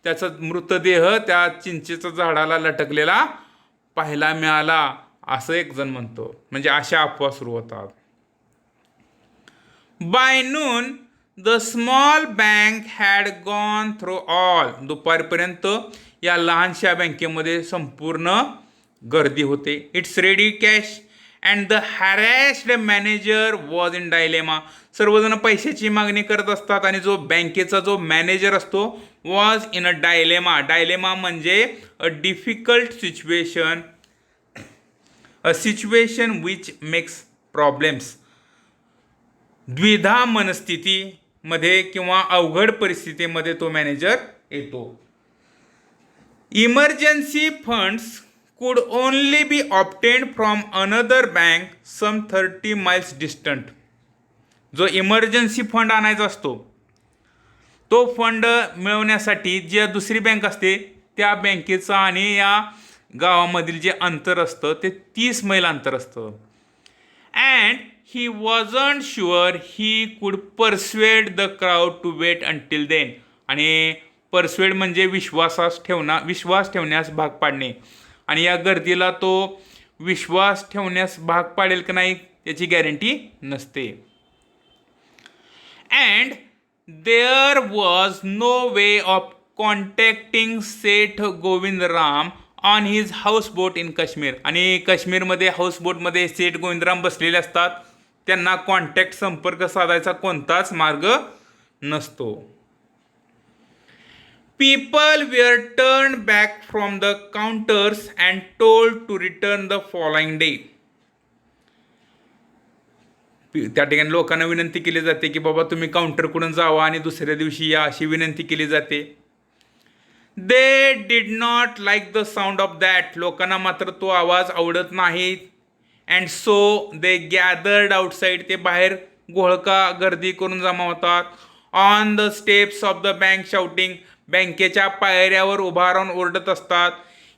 त्याचा मृतदेह त्या चिंचेच्या झाडाला लटकलेला पाहायला मिळाला असं एक जण म्हणतो. म्हणजे अशा अफवा सुरू होतात. By noon the small bank had gone through all. दुपारपर्यंत या लहानशा बँकेमध्ये संपूर्ण गर्दी होते. Its ready cash and the harassed manager was in dilemma. सर्वजण पैशाची मागणी करत असतात आणि जो बँकेचा जो मॅनेजर असतो was in a dilemma. Dilemma म्हणजे a difficult situation, a situation which makes problems. द्विधा मनस्थितीमध्ये किंवा अवघड परिस्थितीमध्ये तो मॅनेजर येतो. Emergency funds could only be obtained from another bank some 30 miles distant. जो इमर्जन्सी फंड आणायचा असतो तो फंड मिळवण्यासाठी जी दुसरी बँक असते त्या बँकेचं आणि या गावामधील जे अंतर असतं ते 30 मैल अंतर असतं. And he wasn't sure he could persuade the crowd to wait until then. आणि परस्वेड म्हणजे विश्वास ठेवण्यास भाग पाडणे. आणि या गर्दीला तो विश्वास ठेवण्यास भाग पाडेल की नाही याची गॅरंटी नसते. And there was no way of contacting Seth Govindram on his houseboat in Kashmir. आणि काश्मीरमध्ये हाऊसबोटमध्ये सेठ गोविंदराम बसलेले असतात, त्यांना कॉन्टॅक्ट संपर्क साधायचा कोणताच मार्ग नसतो. People were turned back from the counters and told to return the following day. त्या ठिकाणी लोकांना विनंती केली जाते की बाबा तुम्ही काउंटरकडून जावा आणि दुसऱ्या दिवशी या अशी विनंती केली जाते. They did not like the sound of that. लोकांना मात्र तो आवाज आवडत नाही. And so they gathered outside. ते बाहेर घोळका गर्दी करून जमा होतात. On the steps of the bank shouting. बँकेच्या पायऱ्यावर उभा राहून ओरडत असतात.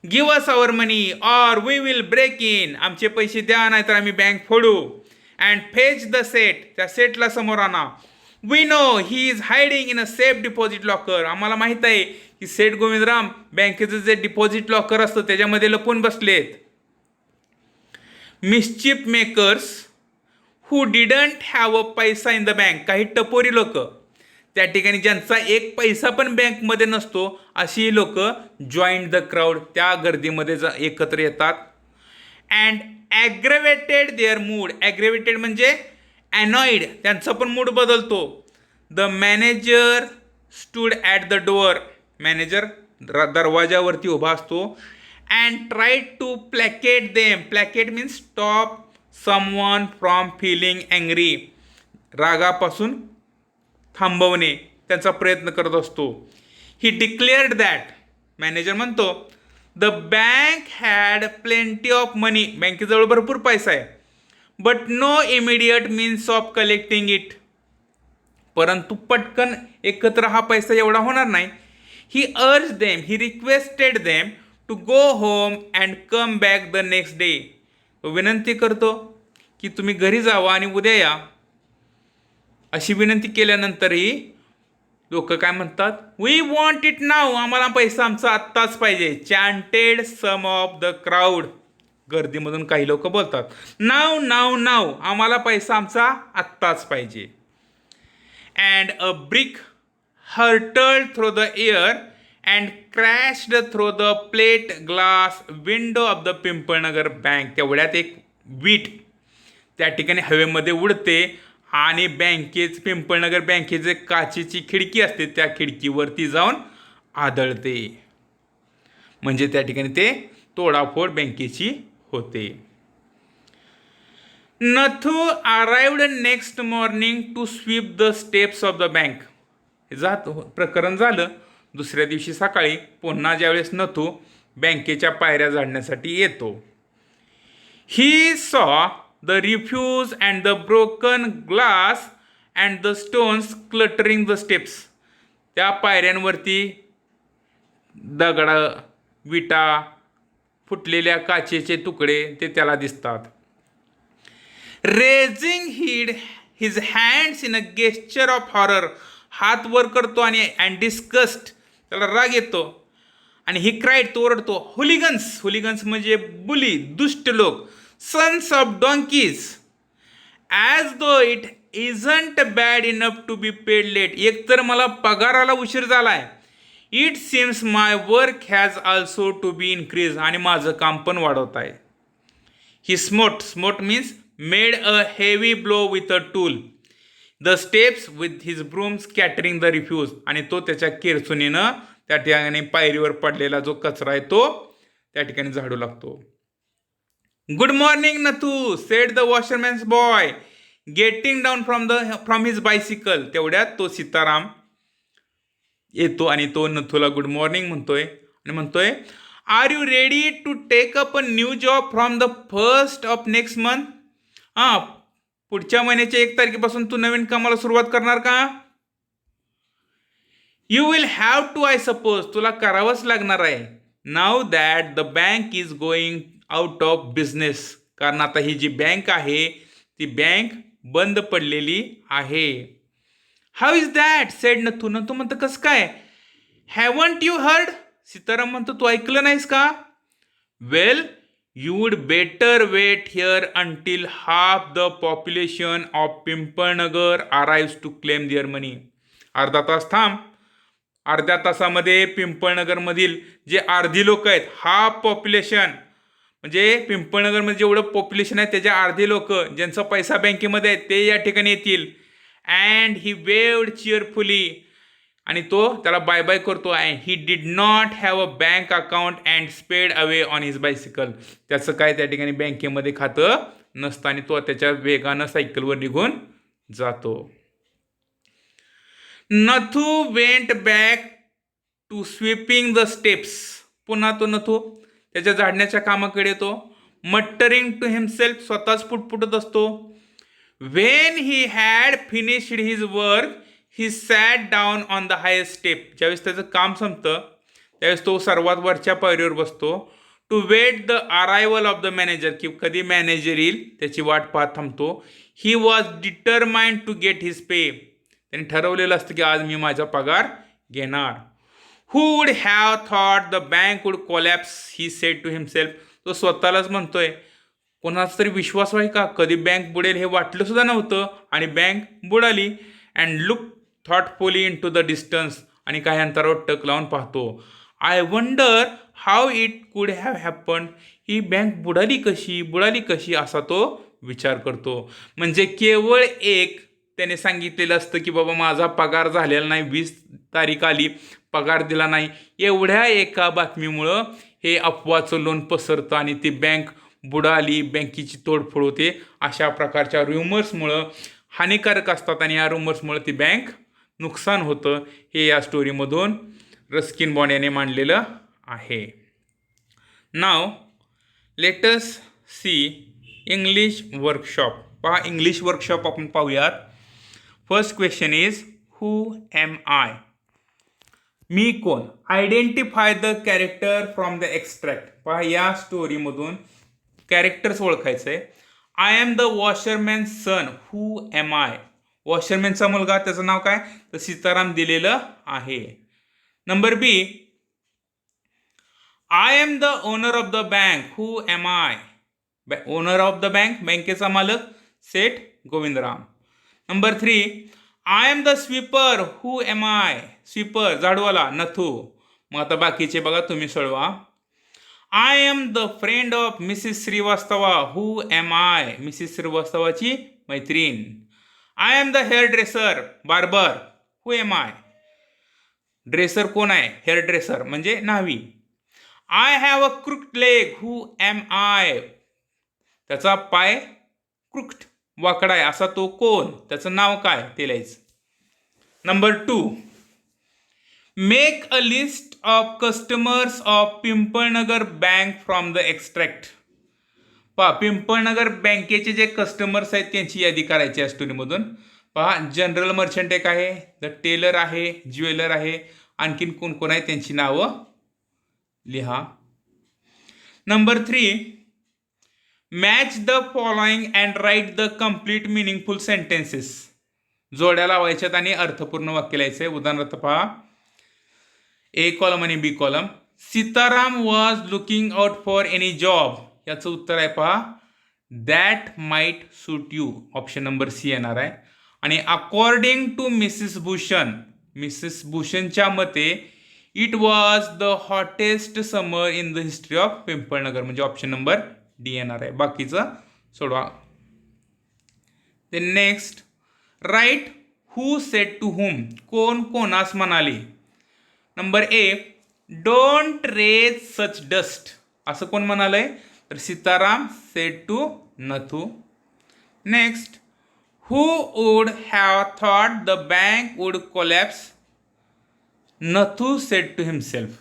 Give us our money or we will break in. आमचे पैसे द्या नाहीतर आम्ही बँक फोडू. And fetch the Seth. त्या सेटला समोर आणा. We know he is hiding in a safe deposit locker. आम्हाला माहित आहे की सेठ गोविंदराम बँकेचं जे डिपॉझिट लॉकर असतं त्याच्यामध्ये लपून बसलेत. Mischief makers who didn't have a पैसा इन द बँक. काही टपोरी लोक त्या ठिकाणी ज्यांचा एक पैसा पण बँकमध्ये नसतो अशी लोक जॉईंट द क्राऊड, त्या गर्दीमध्ये एकत्र येतात. And aggravated their mood. Aggravated म्हणजे अनॉइड, त्यांचा पण मूड बदलतो. The manager stood at the door. Manager दरवाजावरती उभा असतो. And try to placate them. Placate means stop someone from feeling angry. रागापासून थांबवणे त्याचा प्रयत्न करत असतो. He declared that. मॅनेजर म्हणतो the bank had plenty of money. बँकेजवळ भरपूर पैसा आहे. But no immediate means of collecting it. परंतु पटकन एकत्र हा पैसा एवढा होणार नाही. He urged them, he requested them to go home and come back the next day. तो विनंती करतो की तुम्ही घरी जावा आणि उद्या या. अशी विनंती केल्यानंतरही लोक काय म्हणतात, वी वॉन्ट इट नाव. आम्हाला पैसा आमचा आत्ताच पाहिजे. चॅन्टेड सम ऑफ द क्राऊड. गर्दीमधून काही लोक बोलतात, नाव नाव नाव, आम्हाला पैसा आमचा आत्ताच पाहिजे. And a brick hurtled through the air and crashed through the plate glass window of the Pimpalnagar bank. तेवढ्यात एक वीट त्या ठिकाणी हवेमध्ये उडते आणि पिंपळनगर बँकेचे काचेची खिडकी असते त्या खिडकीवरती जाऊन आदळते. म्हणजे त्या ठिकाणी ते तोडाफोड बँकेची होते. Nathu arrived next morning to sweep the steps of the bank. प्रकरण झालं. दुसऱ्या दिवशी सकाळी पुन्हा ज्यावेळेस नथू बँकेच्या पायऱ्या झाडण्यासाठी येतो. He saw the refuse and the broken glass and the stones cluttering the steps. त्या पायऱ्यांवरती दगड, विटा, फुटलेल्या काचेचे तुकडे ते त्याला दिसतात. Raising his hands in a gesture of horror. हात वर करतो आणि अँड डिस्कस्ट, त्याला राग येतो. आणि ही क्राईड, तो ओरडतो, हुलिगन्स. हुलिगन्स म्हणजे बुली, दुष्ट लोक. Sons of donkeys. As though it isn't bad enough to be paid late. एकतर मला पगाराला उशीर झालाय. It seems my work has also to be increase. आणि माझं काम पण वाढवत आहे. He smote. Smote means made a heavy blow with a tool. The steps with his broom scattering the refuse. आणि तो त्याच्या केरसुनीनं त्या ठिकाणी पायरीवर पडलेला जो कचरा आहे तो त्या ठिकाणी झाडू लागतो. Good morning Nathu, said the washerman's boy getting down from his bicycle. तेवढ्यात तो सीताराम येतो आणि तो नथूला गुड मॉर्निंग म्हणतोय आणि म्हणतोय, are you ready to take up a new job from the 1st of next month. पुढच्या महिन्याच्या 1 तारखेपासून तू नवीन कामाला सुरुवात करणार का. You will have to, I suppose. तुला करावंच लागणार आहे. Now that the bank is going out of business. कारण आता ही जी बँक आहे ती बँक बंद पडलेली आहे. How is that, sed Nathu. Nathu म्हणतं कसं काय. Haven't you heard. सीताराम म्हणतो तू ऐकलं नाहीस का. Well you would better wait here until half the population of Pimpalnagar arrives to claim their money. अर्धा तास थांब. अर्ध्या तासामध्ये पिंपळनगरमधील जे अर्धी लोक आहेत, हाफ पॉप्युलेशन म्हणजे पिंपळनगरमध्ये जेवढं पॉप्युलेशन आहे त्याच्या अर्धे लोक ज्यांचा पैसा बँकेमध्ये आहे ते या ठिकाणी येतील. And he waved cheerfully. आणि तो त्याला बाय बाय करतो. And he did not have a bank account and sped away on his bicycle. त्याचं काय त्या ठिकाणी बँकेमध्ये खातं नसतं आणि तो त्याच्या वेगानं सायकलवर निघून जातो. Nathu went back to sweeping the steps. पुन्हा तो नथू त्याच्या झाडण्याच्या कामाकडे येतो. Muttering to himself. स्वतःच पुटपुटत असतो. When he had finished his work he sat down on the highest step. ज्यावेळेस त्याचं काम संपतं त्यावेळेस तो सर्वात वरच्या पायरीवर बसतो. To wait the arrival of the manager. की कधी मॅनेजर येईल त्याची वाट पाहत थांबतो. He was determined to get his pay. त्यांनी ठरवलेलं असतं की आज मी माझा पगार घेणार. Who would have thought the bank would collapse, he said to himself. तो स्वतःलाच म्हणतोय, कोणाचा तरी विश्वास आहे का, कधी बँक बुडेल हे वाटलं सुद्धा नव्हतं आणि बँक बुडाली. And look thoughtfully into the distance, आणि काही अंतरावर टक लावून पाहतो. I wonder how it could have happen, ही बँक बुडाली कशी असा तो विचार करतो. म्हणजे केवळ एक त्याने सांगितलेलं असतं की बाबा माझा पगार झालेला नाही, 20 तारीख आली, पगार दिला नाही, एवढ्या एका बातमीमुळं हे अफवाचं लोण पसरतं आणि ती बँक बुडाली, बँकेची तोडफोड होते. अशा प्रकारच्या रुमर्समुळं हानिकारक असतात आणि या रुमर्समुळं ती बँक नुकसान होतं. हे या स्टोरीमधून रस्किन बॉन्ड याने मांडलेलं आहे. Now let us see English workshop. पहा, इंग्लिश वर्कशॉप आपण पाहूयात. First question is who am I, मी कोण. Identify the character from the extract. पहा, या स्टोरीमधून कॅरेक्टर्स ओळखायचं आहे. I am the washerman son, who am I. वॉशरमॅनचा मुलगा, त्याचं नाव काय, तर सीताराम दिलेलं आहे. Number B, I am the owner of the bank, who am I. Owner of the bank, बँकेचा मालक सेठ Govindram. Number 3, I am the sweeper, who am I. Sweeper, झाडूवाला, नथू. मग आता बाकीचे बघा, तुम्ही सोडवा. I am the friend of Mrs Shrivastava, who am I. Mrs श्रीवास्तवाची मैत्रीण. I am the hair dresser, barber, who am I. Dresser कोण आहे, हेअर ड्रेसर म्हणजे न्हावी. I have a crooked leg, who am I. त्याचा पाय क्रुक्ड, वाकडा आहे, असा तो कोण, त्याचं नाव काय ते लिहायचं. Number 2, make a list of customers of Pimpalnagar bank from the extract. पहा, पिंपळनगर बँकेचे जे कस्टमर्स आहेत त्यांची यादी करायची या स्टोरीमधून. पहा, जनरल मर्चंट एक आहे, द टेलर आहे, ज्वेलर आहे, आणखीन कोण कोण आहे त्यांची नावं लिहा. Number 3, match the following and write the complete meaningful sentences. जोड्या लावायच्यात आणि अर्थपूर्ण वाक्य लिहायचे. उदाहरणार्थ पहा, ए कॉलम आणि B column. Sitaram was looking out for any job, याचं उत्तर आहे पहा, that might suit you. Option number C येणार आहे. आणि according to Mrs Bhushan, Mrs भूषणच्या मते it was the hottest summer in the history of Pimpalnagar, म्हणजे ऑप्शन नंबर डी येणार आहे. बाकीचं सोडवा. Then next, right who said to whom, कोण कोणास म्हणाले. Number A, don't raise such dust, असं कोण म्हणालंय, तर Sitaram said to Nathu. Next, who would have thought the bank would collapse, Nathu said to himself.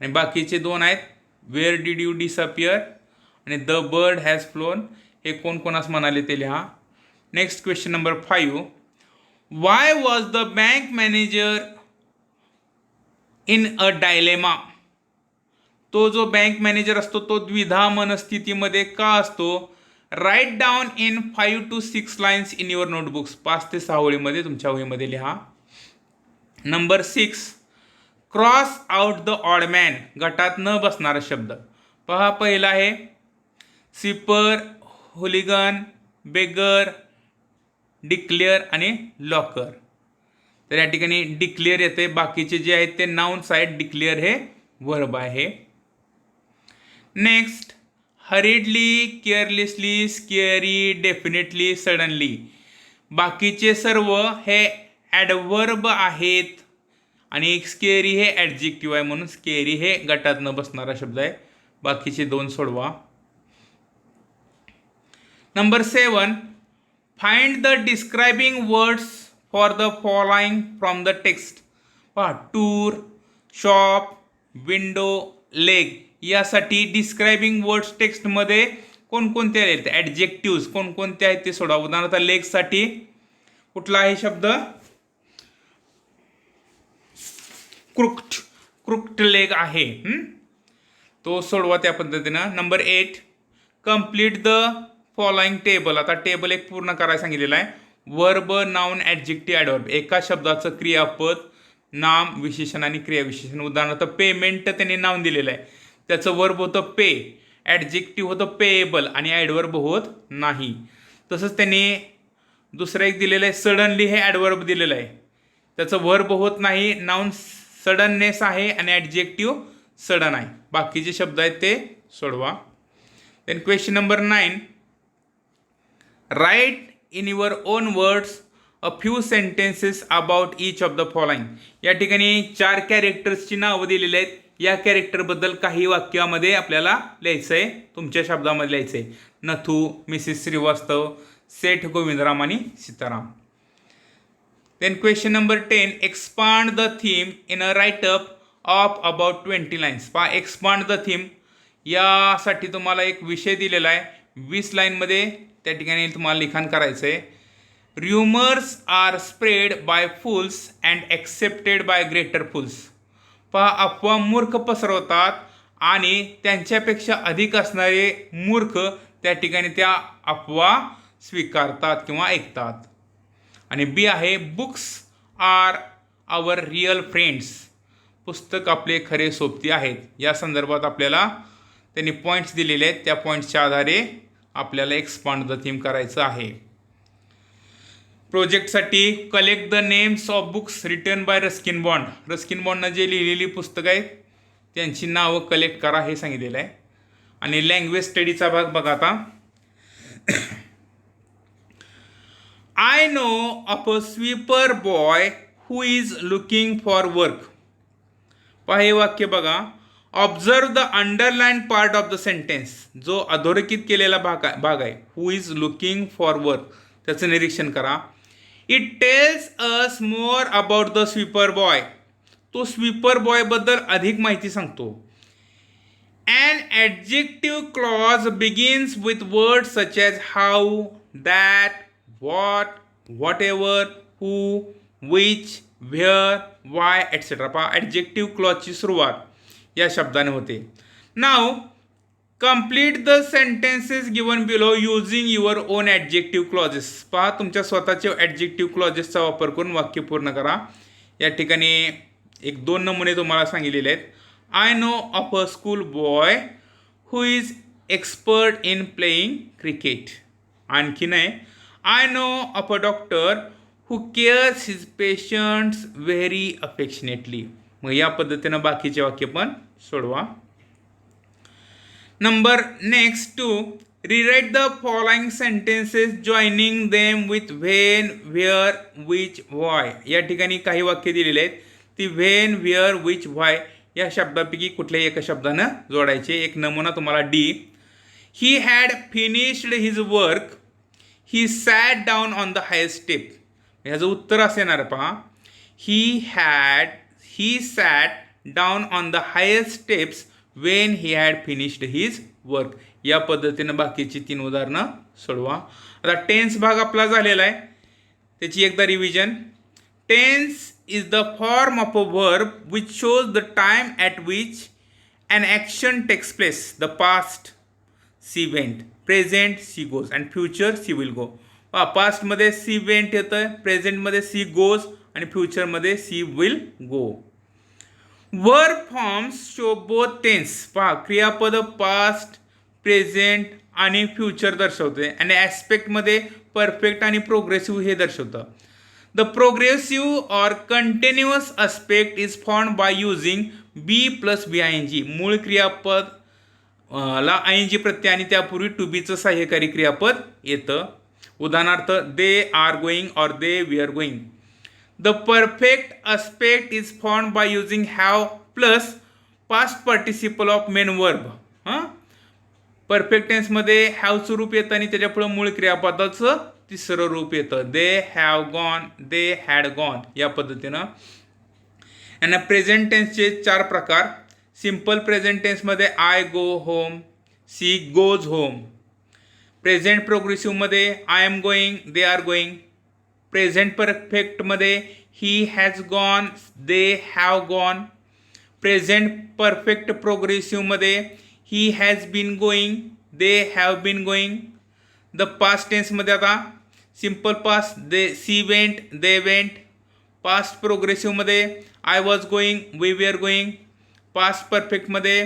आणि बाकीचे दोन आहेत, वेअर डिड यू डिसअपियर आणि द बर्ड हॅज फ्लोन, हे कोण कोणास म्हणाले ते लिहा. Next question number 5, why was the bank manager in a dilemma. तो जो बँक मॅनेजर असतो तो द्विधा मनस्थितीमध्ये का असतो. Write down in 5 to 6 lines in your notebooks, 5 ते 6 ओळीमध्ये तुमच्या वहीमध्ये लिहा. Number 6, cross out the odd man, गटात न बसणारा शब्द. पहा, पहिला आहे स्वीपर, हुलिगन, बेगर, डिक्लेअर आणि लॉकर. तर या ठिकाणी डिक्लेअर येते, बाकीचे जे आहेत ते नाउन्स आहेत, डिक्लेअर हे वर्ब आहे. नेक्स्ट, हरिडली, केअरलेसली, स्केअरी, डेफिनेटली, सडनली, बाकीचे सर्व हे ॲडवर्ब आहेत आणि स्केअरी हे ॲडजेक्टिव्ह आहे, म्हणून स्केअरी हे गटात न बसणारा शब्द आहे. बाकीचे दोन सोडवा. Number 7, find the describing words for the following from the text. पहा, टूर, शॉप, विंडो, लेग, यासाठी डिस्क्रायबिंग वर्ड्स टेक्स्टमध्ये कोणकोणते आहेत, ॲडजेक्टिव्स कोणकोणते आहेत ते सोडा. उदाहरणार्थ लेगसाठी कुठला आहे शब्द, क्रुक्ड लेग आहे, तो सोडवा त्या पद्धतीनं. Number 8, complete the following table. आता टेबल एक पूर्ण करायला सांगितलेलं आहे. Verb, noun, adjective, adverb. एका शब्दाचं क्रियापद, नाम, विशेषण आणि क्रियाविशेषण. उदाहरणार्थ पेमेंट त्यांनी नाव दिलेलं आहे, त्याचं वर्ब होतं पे, ॲडजेक्टिव्ह होतं पेएबल आणि ॲडवर्ब होत नाही. तसंच त्यांनी दुसरं एक दिलेलं आहे सडनली, हे ॲडवर्ब दिलेलं आहे, त्याचं वर्ब होत नाही. नाउन सडननेस आहे आणि ॲडजेक्टिव्ह सडन आहे. बाकीचे शब्द आहेत ते सोडवा. Then question number 9, write in your own words a few sentences about each of the following. या ठिकाणी 4 कॅरेक्टर्सची नावं दिलेली आहेत. या कॅरेक्टरबद्दल काही वाक्यामध्ये आपल्याला लिहायचं आहे, तुमच्या शब्दामध्ये लिहायचं आहे. नथू, मिसेस श्रीवास्तव, सेठ गोविंदराम आणि Sitaram. Then question number 10, expand the theme in a write up of about 20 lines. पहा, एक्सपांड द थीम यासाठी तुम्हाला एक विषय दिलेला आहे. 20 लाईनमध्ये त्या ठिकाणी तुम्हाला लिखाण करायचं आहे. Rumours are spread by fools and accepted by greater fools. पहा, अफवा मूर्ख पसरवतात आणि त्यांच्यापेक्षा अधिक असणारे मूर्ख त्या ठिकाणी त्या अफवा स्वीकारतात किंवा ऐकतात. आणि बी आहे, बुक्स आर आवर रिअल फ्रेंड्स. पुस्तक आपले खरे सोबती आहेत. या संदर्भात आपल्याला त्यांनी पॉईंट्स दिलेले आहेत, त्या पॉईंट्सच्या आधारे आपल्याला एक्सपांड द थीम करायचं आहे. प्रोजेक्टसाठी collect the names of books written by Ruskin Bond. Ruskin बॉन्डनं जे लिहिलेली पुस्तकं आहेत त्यांची नावं कलेक्ट करा हे सांगितलेलं आहे. आणि लँग्वेज स्टडीचा भाग बघा आता. I know of a sweeper boy who is looking for work. पहा, हे वाक्य बघा. Observe the underline part of the sentence. जो अधोरेखित केलेला भाग आहे, हु इज लुकिंग फॉर वर्क, त्याचं निरीक्षण करा. It tells us more about the sweeper boy. तो स्वीपर बॉयबद्दल अधिक माहिती सांगतो. An adjective clause begins with words such as how, that, what, whatever, who, which, where, why, etc. पहा, ॲडजेक्टिव्ह क्लॉजची सुरुवात या शब्दाने होते. Now complete the sentences given below using your own adjective clauses. पहा, तुमच्या स्वतःचे ॲडजेक्टिव्ह क्लॉजेसचा वापर करून वाक्य पूर्ण करा. या ठिकाणी 1-2 नमुने तुम्हाला सांगितलेले आहेत. I know of a school boy who is expert in playing cricket. आणखी नाही, I know of a doctor who cares his patients very affectionately. मग या पद्धतीनं बाकीचे वाक्य पण सोडवा. Number next 2, rewrite the following sentences joining them with when, where, which, why. या ठिकाणी काही वाक्य दिलेले आहेत. ती व्हेन, व्हेअर, विच, व्हाय या शब्दापैकी कुठल्याही एका शब्दानं जोडायचे. एक नमुना तुम्हाला डी. He had finished his work, he sat down on the highest step. ह्याचं उत्तर असं येणार. पहा, he sat down on the highest steps when he had finished his work. या पद्धतीनं बाकीची 3 उदाहरणं सोडवा. आता टेन्स भाग आपला झालेला आहे, त्याची एकदा revision. Tense is the form of a verb which shows the time at which an action takes place. The past, she went, present, she goes and future, she will go. Past मध्ये she went येतं, present मध्ये she goes आणि future मध्ये she will go. Verb forms show both tense. पहा, क्रियापद past, present आणि future दर्शवते आणि ॲस्पेक्ट मध्ये परफेक्ट आणि प्रोग्रेसिव्ह हे दर्शवतं. The progressive or continuous aspect is formed by using be plus being. मूळ क्रियापद ला ing प्रत्यय आणि त्यापूर्वी टू बीचं सहाय्यकारी क्रियापद येतं. उदाहरणार्थ, दे are going or they we are going. The perfect aspect is formed by using have plus past participle of main verb. Perfect टेन्समध्ये हॅवचं रूप येतं आणि त्याच्यापुढं मूळ क्रियापदाचं तिसरं रूप येतं. They have gone, they had gone या पद्धतीनं. आणि प्रेझेंट टेन्सचे 4 प्रकार. सिम्पल प्रेझेंट टेन्समध्ये I go home, she goes home. Present प्रोग्रेसिव्हमध्ये I am going, they are going. Present परफेक्टमध्ये he has gone, they have gone. Present perfect प्रोग्रेसिव्हमध्ये he has been going, they have been going. The past टेन्समध्ये आता simple past she went, they went. Past प्रोग्रेसिव्हमध्ये I was going, we were going. Past परफेक्टमध्ये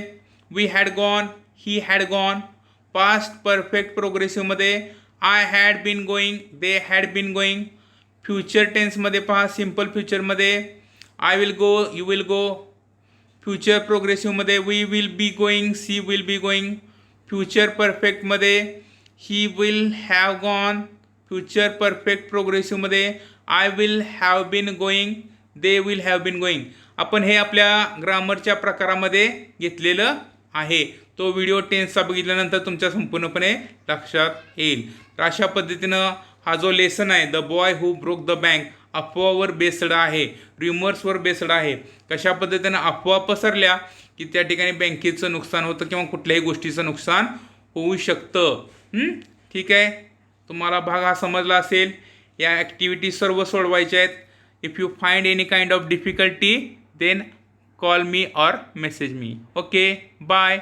we had gone, he had gone. Past perfect प्रोग्रेसिव्हमध्ये I had been going, they had been going. Future टेन्समध्ये पहा, simple फ्युचरमध्ये I will go, you will go. Future प्रोग्रेसिव्हमध्ये we will be going, she will be going. Future परफेक्टमध्ये he will have gone. Future perfect प्रोग्रेसिव्हमध्ये I will have been going, they will have been going. आपण हे आपल्या ग्रामरच्या प्रकारामध्ये घेतलेलं आहे. तो व्हिडिओ टेन्सचा बघितल्यानंतर तुमच्या संपूर्णपणे लक्षात येईल. तर अशा पद्धतीनं हा जो लेसन आहे, the boy who broke the bank, अफवावर बेस्ड आहे, रिमर्सवर बेस्ड आहे. कशा पद्धतीनं अफवा पसरल्या की त्या ठिकाणी बँकेचं नुकसान होतं किंवा कुठल्याही गोष्टीचं नुकसान होऊ शकतं. ठीक आहे, तुम्हाला भाग हा समजला असेल. या ॲक्टिव्हिटी सर्व सोडवायच्या आहेत. If you find any kind of difficulty then call me or message me. Okay, bye.